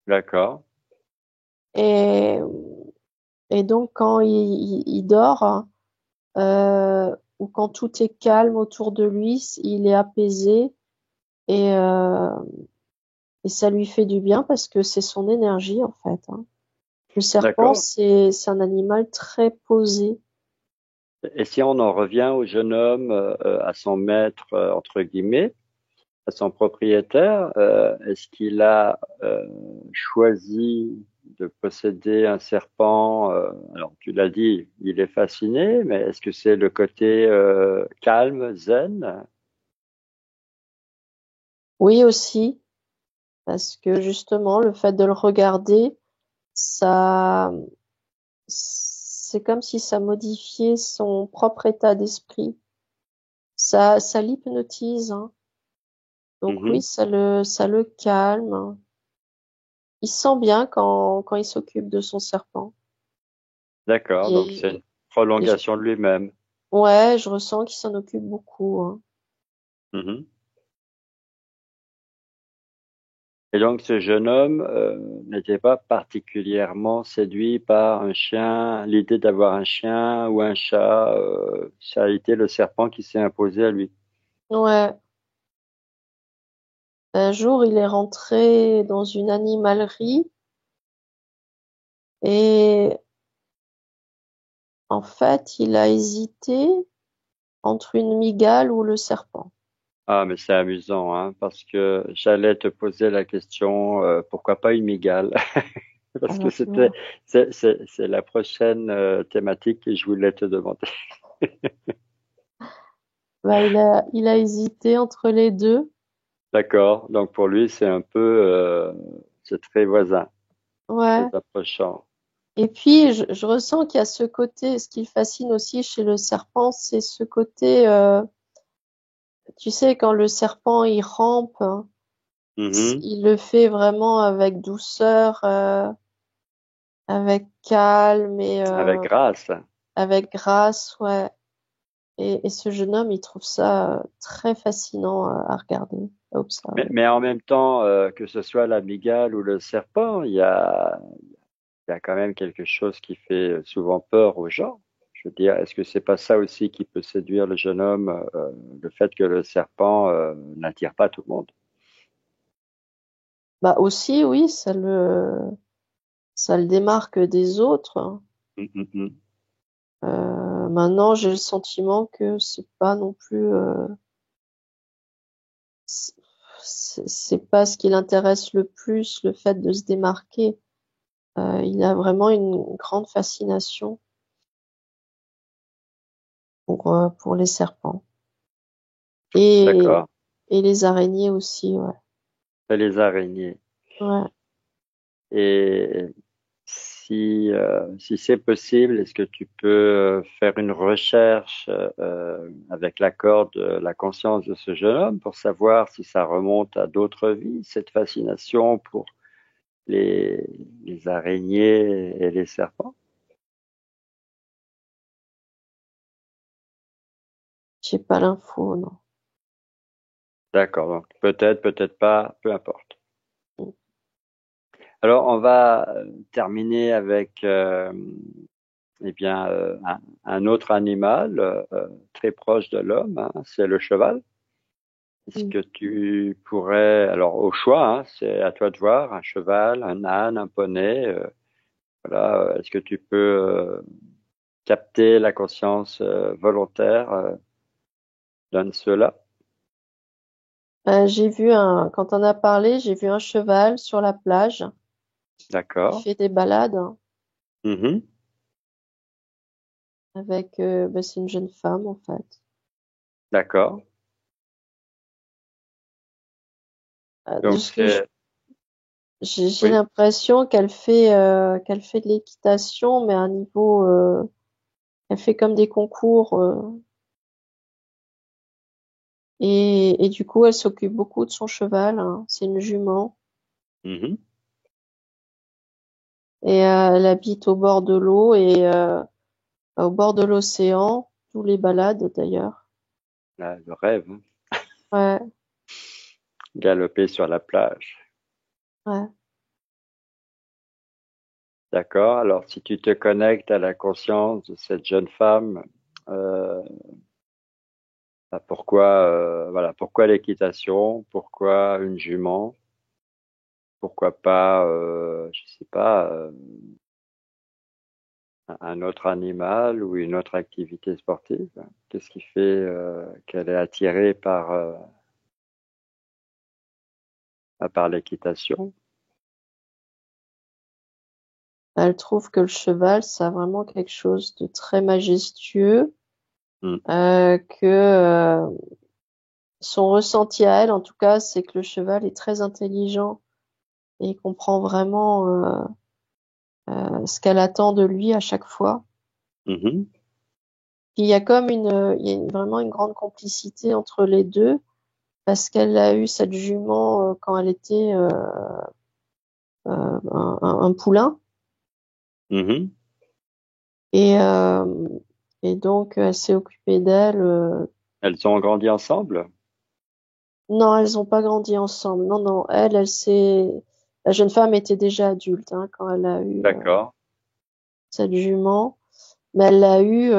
D'accord. Et, et donc, quand il dort, ou quand tout est calme autour de lui, il est apaisé et, euh, et ça lui fait du bien parce que c'est son énergie, en fait, hein. Le serpent, D'accord. c'est un animal très posé. Et si on en revient au jeune homme, à son maître, entre guillemets, à son propriétaire, est-ce qu'il a choisi de posséder un serpent? Alors tu l'as dit, il est fasciné, mais est-ce que c'est le côté calme, zen? Oui, aussi, parce que justement, le fait de le regarder, ça, c'est comme si ça modifiait son propre état d'esprit. Ça l'hypnotise, hein. Donc oui, Mhm. ça le calme. Il se sent bien quand il s'occupe de son serpent. D'accord, donc c'est une Et, et prolongation de lui-même. ouais, je ressens qu'il s'en occupe beaucoup, hein. Mhm. Et donc, ce jeune homme n'était pas particulièrement séduit par un chien, l'idée d'avoir un chien ou un chat. Ça a été le serpent qui s'est imposé à lui. Ouais. Un jour, il est rentré dans une animalerie et en fait, il a hésité entre une mygale ou le serpent. Ah, mais c'est amusant, hein, parce que j'allais te poser la question, pourquoi pas une mygale? Ah Parce que bah, tu vois. c'est la prochaine thématique que je voulais te demander. Bah, il a hésité entre les deux. D'accord. Donc pour lui, c'est un peu, c'est très voisin, très Ouais. approchant. Et puis, je ressens qu'il y a ce côté, ce qui fascine aussi chez le serpent, c'est ce côté, tu sais, quand le serpent il rampe, hein, Mhm. il le fait vraiment avec douceur, avec calme et Avec grâce. avec grâce, ouais. Et ce jeune homme, il trouve ça très fascinant à regarder, à observer. Mais en même temps, que ce soit la mygale ou le serpent, il y a quand même quelque chose qui fait souvent peur aux gens. Je veux dire, est-ce que c'est pas ça aussi qui peut séduire le jeune homme, le fait que le serpent n'attire pas tout le monde? Bah aussi, oui, ça le démarque des autres, hein. Mm, mm, mm. Maintenant, j'ai le sentiment que c'est pas non plus, c'est c'est pas ce qui l'intéresse le plus, le fait de se démarquer. Il a vraiment une grande fascination pour les serpents et, D'accord. et les araignées aussi, ouais. Et les araignées. Ouais. Et si c'est possible, est-ce que tu peux faire une recherche avec l'accord de la conscience de ce jeune homme pour savoir si ça remonte à d'autres vies, cette fascination pour les, les araignées et les serpents? J'ai pas l'info, non. D'accord, donc peut-être, peut-être pas, peu importe. Alors, on va terminer avec eh bien, un autre animal très proche de l'homme, hein, c'est le cheval. Est-ce Mm. que tu pourrais, alors au choix, hein, c'est à toi de voir, un cheval, un âne, un poney, voilà, est-ce que tu peux capter la conscience volontaire d'un de ceux-là? Quand on a parlé, j'ai vu un cheval sur la plage qui D'accord. fait des balades, hein, Mhm. avec, bah, c'est une jeune femme en fait. D'accord. De Donc ce que c'est, j'ai oui. l'impression qu'elle fait de l'équitation, mais à un niveau, elle fait comme des concours, et du coup, elle s'occupe beaucoup de son cheval, hein. C'est une jument Mhm. et elle habite au bord de l'eau et au bord de l'océan, tous les balades d'ailleurs. Le rêve, hein. Ouais, Galoper sur la plage. ouais. D'accord. Alors, si tu te connectes à la conscience de cette jeune femme, euh, bah, pourquoi, voilà, pourquoi l'équitation? Pourquoi une jument? Pourquoi pas, je sais pas, un autre animal ou une autre activité sportive? Qu'est-ce qui fait qu'elle est attirée par l'équitation? Elle trouve que le cheval, ça a vraiment quelque chose de très majestueux, Hmm. que son ressenti à elle, en tout cas, c'est que le cheval est très intelligent et il comprend vraiment ce qu'elle attend de lui à chaque fois. Mhm. Puis il y a vraiment une grande complicité entre les deux parce qu'elle a eu cette jument quand elle était un poulain Mhm. et et donc elle s'est occupée d'elle. Elles ont grandi ensemble? Non, elles ont pas grandi ensemble. Non, non, la jeune femme était déjà adulte hein, quand elle a eu D'accord. cette jument, mais elle l'a eue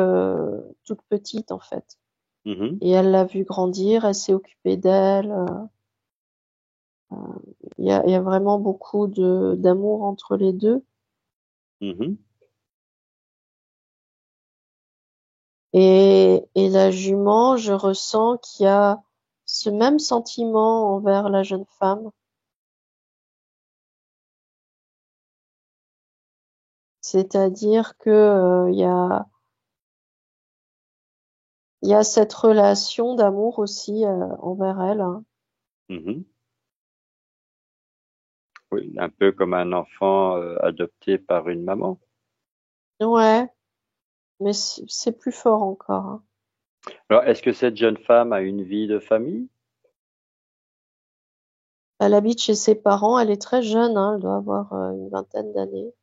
toute petite en fait. Mhm. Et elle l'a vue grandir, elle s'est occupée d'elle. Il y a vraiment beaucoup de d'amour entre les deux. Mhm. Et la jument, je ressens qu'il y a ce même sentiment envers la jeune femme. C'est-à-dire que il y a cette relation d'amour aussi envers elle, hein. Mhm. Oui, un peu comme un enfant adopté par une maman. Ouais, mais c'est plus fort encore, hein. Alors, est-ce que cette jeune femme a une vie de famille? Elle habite chez ses parents, elle est très jeune, hein, elle doit avoir une vingtaine d'années.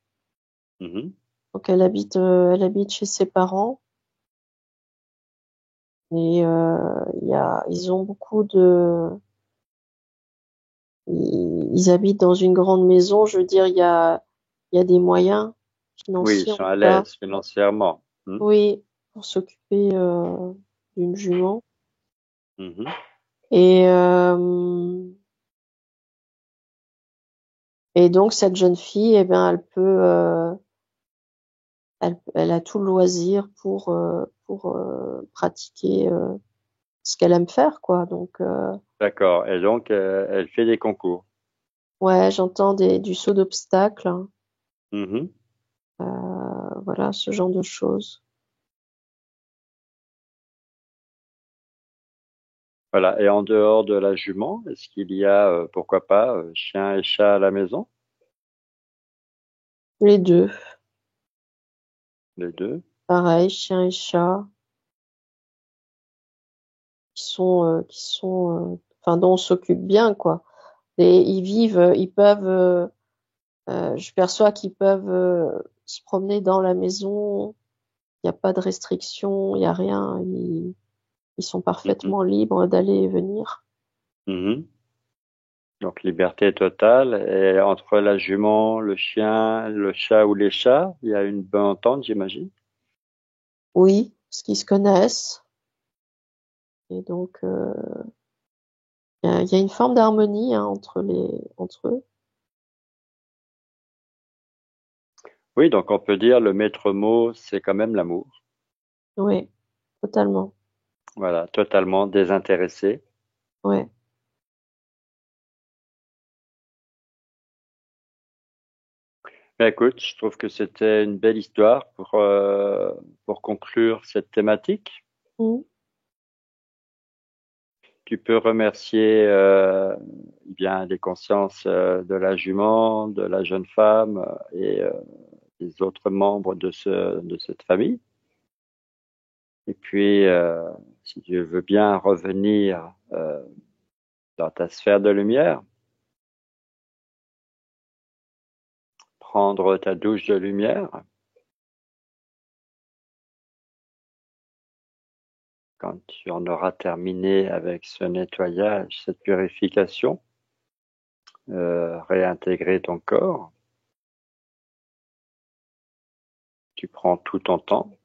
Mhm. Donc elle habite chez ses parents et ils ont beaucoup ils habitent dans une grande maison. Je veux dire, il y a des moyens Oui, ils financiers en sont tout à cas. l'aise financièrement. Mhm. Oui, pour s'occuper d'une jument. Mhm. Et euh, et donc cette jeune fille, eh ben, elle a tout le loisir pour pratiquer ce qu'elle aime faire, quoi. Donc, D'accord. Et donc, elle fait des concours. ouais, j'entends du saut d'obstacle, hein. Mhm. Voilà, ce genre de choses. Voilà. Et en dehors de la jument, est-ce qu'il y a, pourquoi pas, chien et chat à la maison? Les deux, Les deux. pareil, chien et chat, enfin, dont on s'occupe bien, quoi. Et ils vivent, ils peuvent, je perçois qu'ils peuvent se promener dans la maison. Il n'y a pas de restriction, il n'y a rien. Ils sont Mhm. parfaitement libres d'aller et venir. Mhm. Donc, liberté totale. Et entre la jument, le chien, le chat ou les chats, il y a une bonne entente, j'imagine. Oui, parce qu'ils se connaissent. Et donc, il y a une forme d'harmonie hein, entre eux. Oui, donc on peut dire le maître mot, c'est quand même l'amour. Oui, totalement. Voilà, totalement désintéressé. Ouais. Mais écoute, je trouve que c'était une belle histoire pour conclure cette thématique. Mm. Tu peux remercier bien les consciences de la jument, de la jeune femme et des autres membres de cette famille. Et puis, si tu veux bien revenir dans ta sphère de lumière, prendre ta douche de lumière, quand tu en auras terminé avec ce nettoyage, cette purification, réintégrer ton corps, tu prends tout ton temps.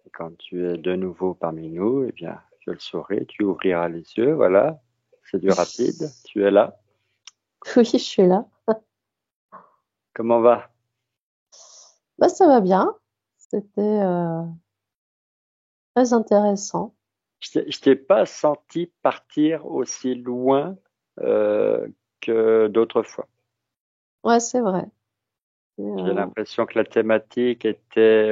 Et quand tu es de nouveau parmi nous, eh bien, je le saurai, tu ouvriras les yeux, voilà, c'est du rapide, tu es là. Oui, je suis là. Comment va? Bah, ça va bien. C'était très intéressant. Je t'ai pas senti partir aussi loin euh, que d'autres fois. Ouais, c'est vrai. Et, J'ai l'impression que la thématique était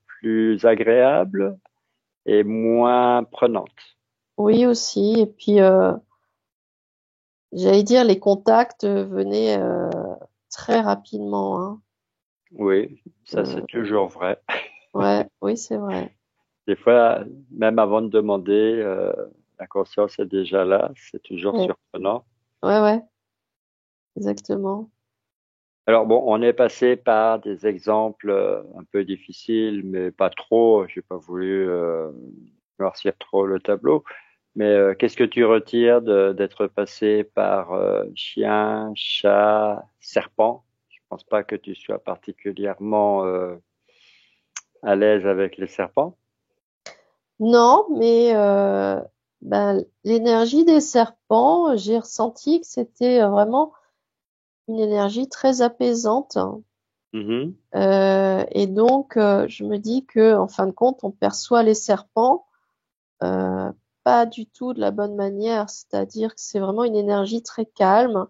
plus agréable et moins prenante. oui aussi. Et puis, j'allais dire, les contacts venaient très rapidement, hein. Oui, ça c'est Euh, toujours vrai. ouais, oui, c'est vrai. Des fois, même avant de demander, la conscience est déjà là. C'est toujours Ouais, surprenant. ouais, ouais, exactement. Alors bon, on est passé par des exemples un peu difficiles, mais pas trop. J'ai pas voulu noircir trop le tableau. Mais qu'est-ce que tu retires d'être passé par chien, chat, serpent? Je pense pas que tu sois particulièrement à l'aise avec les serpents. Non, mais ben, l'énergie des serpents, j'ai ressenti que c'était vraiment une énergie très apaisante. Mhm. Et donc, je me dis que, en fin de compte, on perçoit les serpents euh, pas du tout de la bonne manière. C'est-à-dire que c'est vraiment une énergie très calme,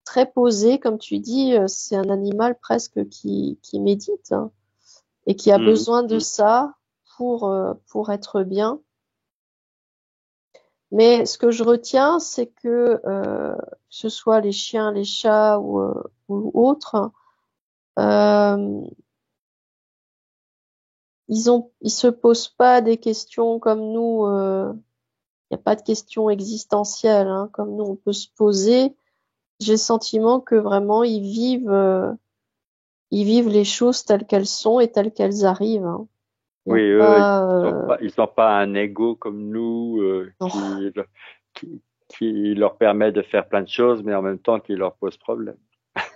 très posée, comme tu dis. C'est un animal presque qui médite, hein, et qui a Mhm. besoin de Mhm. ça pour être bien. Mais ce que je retiens, c'est que ce soit les chiens, les chats ou autres, euh, ils se posent pas des questions comme nous. Il n'y a pas de questions existentielles, hein, comme nous on peut se poser. J'ai le sentiment que vraiment ils vivent les choses telles qu'elles sont et telles qu'elles arrivent, hein. Il n'y a Oui, eux, pas, ils ont pas un ego comme nous non. qui, qui leur permet de faire plein de choses, mais en même temps qui leur pose problème.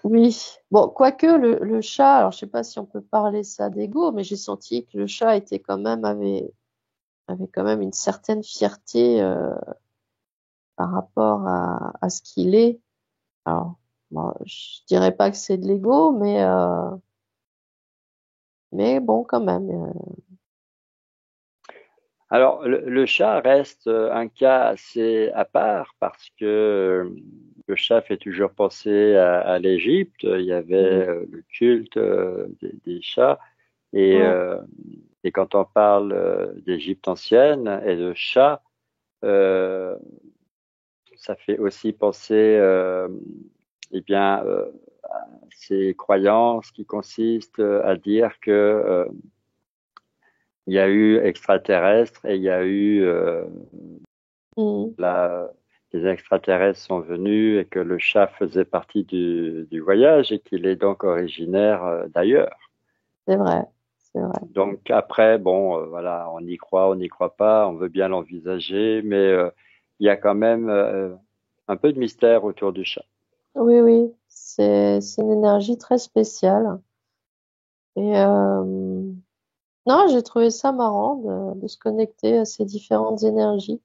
Oui, bon, quoique le chat, alors je sais pas si on peut parler ça d'ego, mais j'ai senti que le chat était quand même avait quand même une certaine fierté par rapport à ce qu'il est. Alors, bon, je dirais pas que c'est de l'ego, mais bon, quand même. Alors, le chat reste un cas assez à part parce que le chat fait toujours penser à l'Égypte. Il y avait Mm, le culte des chats et, ouais, euh, et quand on parle d'Égypte ancienne et de chat, euh, ça fait aussi penser eh bien, à ces croyances qui consistent à dire que il y a eu extraterrestres et il y a eu mm, là, les extraterrestres sont venus et que le chat faisait partie du voyage et qu'il est donc originaire d'ailleurs. c'est vrai, c'est vrai. Donc après, bon, voilà, on n'y croit pas, on veut bien l'envisager, mais il y a quand même un peu de mystère autour du chat. Oui, oui, c'est une énergie très spéciale. Et non, j'ai trouvé ça marrant de se connecter à ces différentes énergies.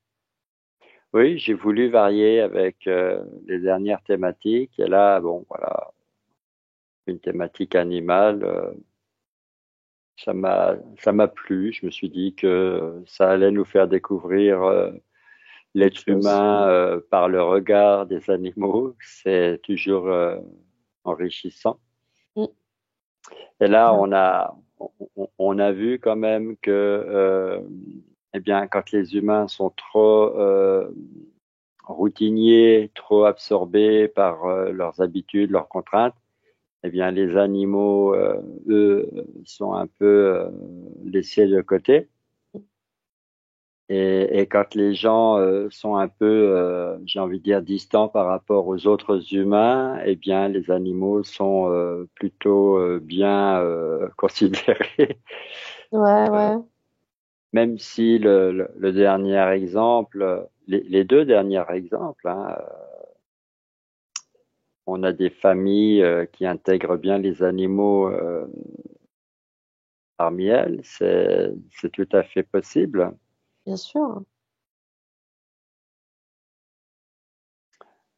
Oui, j'ai voulu varier avec les dernières thématiques et là, bon, voilà, une thématique animale. Ça m'a plu. Je me suis dit que ça allait nous faire découvrir Autre l'être chose. humain par le regard des animaux. C'est toujours enrichissant. Mm. Et là, Ah, on a vu quand même que, eh bien, quand les humains sont trop routiniers, trop absorbés par leurs habitudes, leurs contraintes, eh bien, les animaux, eux, sont un peu laissés de côté. Et quand les gens sont un peu, j'ai envie de dire, distants par rapport aux autres humains, eh bien, les animaux sont plutôt bien considérés. ouais, Euh, ouais, même si le dernier exemple, les deux derniers exemples, hein, on a des familles qui intègrent bien les animaux parmi elles, c'est tout à fait possible. bien sûr.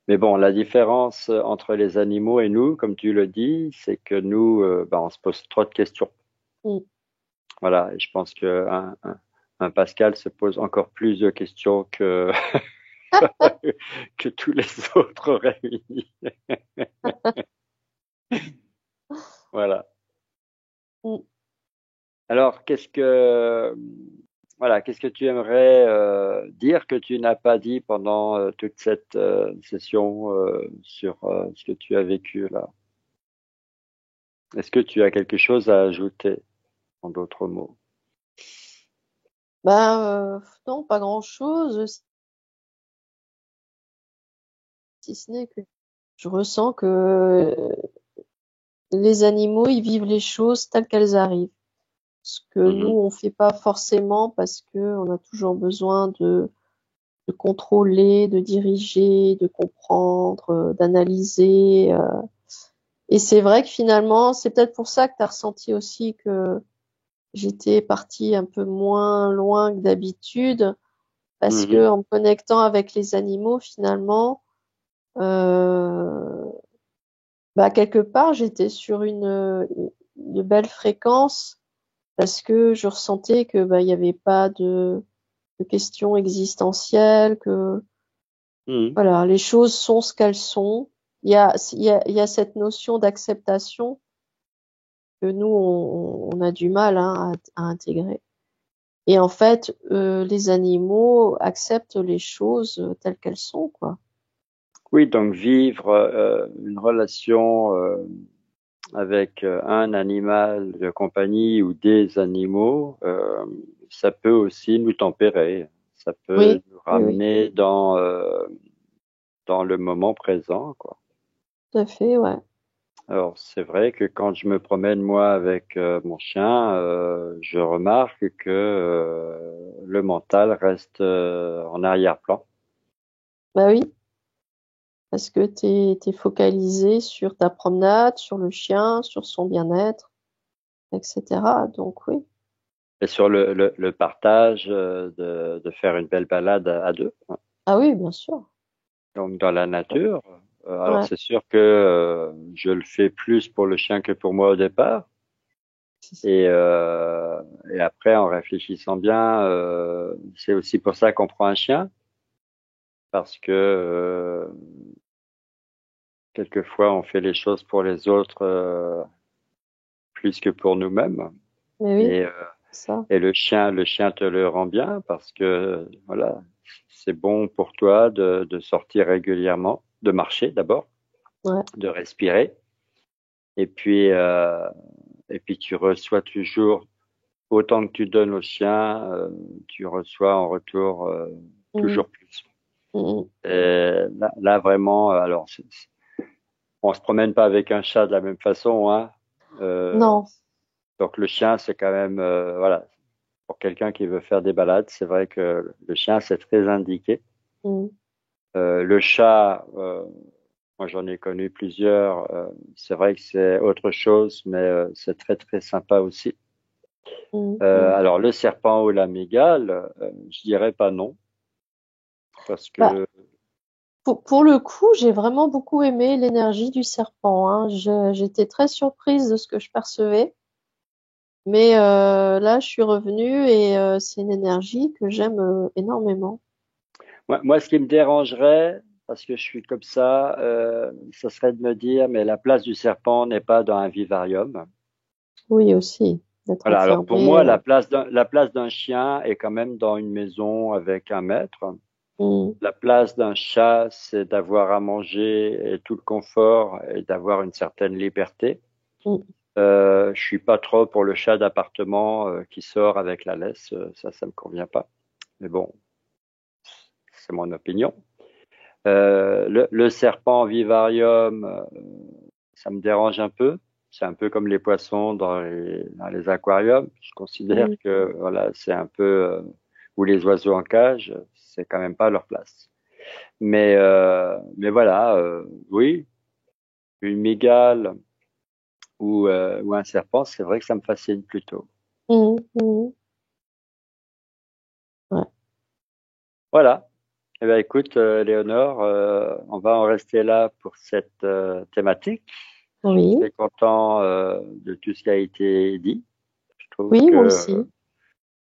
Mais bon, la différence entre les animaux et nous, comme tu le dis, c'est que nous, ben, on se pose trop de questions. Mm. Voilà, et je pense que un Pascal se pose encore plus de questions que que tous les autres réunis. Voilà. Mm. Alors, qu'est-ce que tu aimerais dire que tu n'as pas dit pendant toute cette session sur ce que tu as vécu là? Est-ce que tu as quelque chose à ajouter, en d'autres mots? Ben, non, pas grand-chose, si ce n'est que je ressens que les animaux, ils vivent les choses telles qu'elles arrivent. Ce que nous, Mhm. on fait pas forcément parce que on a toujours besoin de contrôler, de diriger, de comprendre, d'analyser. Et c'est vrai que finalement, c'est peut-être pour ça que tu as ressenti aussi que j'étais partie un peu moins loin que d'habitude, parce Mhm. que en me connectant avec les animaux, finalement, euh, bah quelque part, j'étais sur une belle fréquence parce que je ressentais que bah il y avait pas de questions existentielles, que Mhm. voilà, les choses sont ce qu'elles sont. Il y a cette notion d'acceptation que nous on a du mal hein, à intégrer. Et en fait, les animaux acceptent les choses telles qu'elles sont, quoi. Oui, donc vivre une relation avec un animal de compagnie ou des animaux, ça peut aussi nous tempérer. Ça peut Oui, nous oui, oui, ramener dans le moment présent, quoi. tout à fait, ouais. Alors, c'est vrai que quand je me promène, moi, avec mon chien, je remarque que le mental reste en arrière-plan. Bah oui, parce que t'es focalisé sur ta promenade, sur le chien, sur son bien-être, etc. Donc oui. Et sur le partage de faire une belle balade à deux, hein. Ah oui, bien sûr. Donc, dans la nature. Alors, Ouais. c'est sûr que je le fais plus pour le chien que pour moi au départ. Et, euh, et après, en réfléchissant bien, c'est aussi pour ça qu'on prend un chien, parce que quelquefois, on fait les choses pour les autres plus que pour nous-mêmes. Mais oui, Et, euh, ça. et le chien te le rend bien parce que voilà, c'est bon pour toi de sortir régulièrement, de marcher d'abord, Ouais. de respirer, et puis euh, et puis tu reçois toujours autant que tu donnes au chien, tu reçois en retour Mhm. toujours plus. Mhm. Et là, vraiment, alors on se promène pas avec un chat de la même façon, hein. Euh, Non. donc le chien, c'est quand même voilà, pour quelqu'un qui veut faire des balades, c'est vrai que le chien, c'est très indiqué. Mhm. Le chat, moi j'en ai connu plusieurs. C'est vrai que c'est autre chose, mais c'est très très sympa aussi. Mhm. Mhm. Alors le serpent ou la mygale, je dirais pas non, parce Bah, que pour le coup, j'ai vraiment beaucoup aimé l'énergie du serpent, hein. J'étais très surprise de ce que je percevais. Mais là, je suis revenue et c'est une énergie que j'aime énormément. moi, ce qui me dérangerait, parce que je suis comme ça serait de me dire, mais la place du serpent n'est pas dans un vivarium. Oui, aussi, d'être Voilà. Alors pour enfermé. moi, la place d'un chien est quand même dans une maison avec un maître. Hmm, La place d'un chat, c'est d'avoir à manger et tout le confort et d'avoir une certaine liberté. hmm. Je suis pas trop pour le chat d'appartement qui sort avec la laisse. Ça me convient pas. Mais bon, c'est mon opinion. Le serpent vivarium, ça me dérange un peu. C'est un peu comme les poissons dans les aquariums. Je considère Hmm. que voilà, c'est un peu ou les oiseaux en cage, c'est quand même pas leur place. Mais voilà, oui, une mygale ou un serpent, c'est vrai que ça me fascine plutôt. Hmm, hmm. Ouais. Voilà. Eh bien, écoute, Léonore, on va en rester là pour cette thématique. Je suis Oui, très content de tout ce qui a été dit. Je trouve oui, moi que aussi.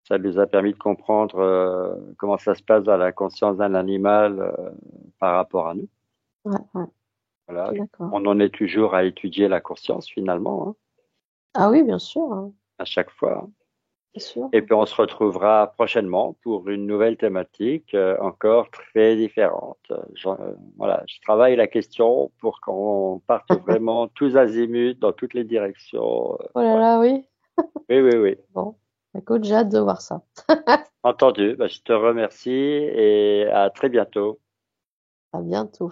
ça nous a permis de comprendre comment ça se passe dans la conscience d'un animal par rapport à nous. Ouais, ouais, je Voilà. suis d'accord. On en est toujours à étudier la conscience finalement, hein, Ah oui, bien sûr, hein, à chaque fois. bien sûr. Et puis on se retrouvera prochainement pour une nouvelle thématique encore très différente. Voilà, je travaille la question pour qu'on parte vraiment tous azimuts dans toutes les directions. Oh là Ouais. là, oui. Oui, oui, oui. Bon, écoute, j'ai hâte de voir ça. Entendu. Bah, je te remercie et à très bientôt. À bientôt.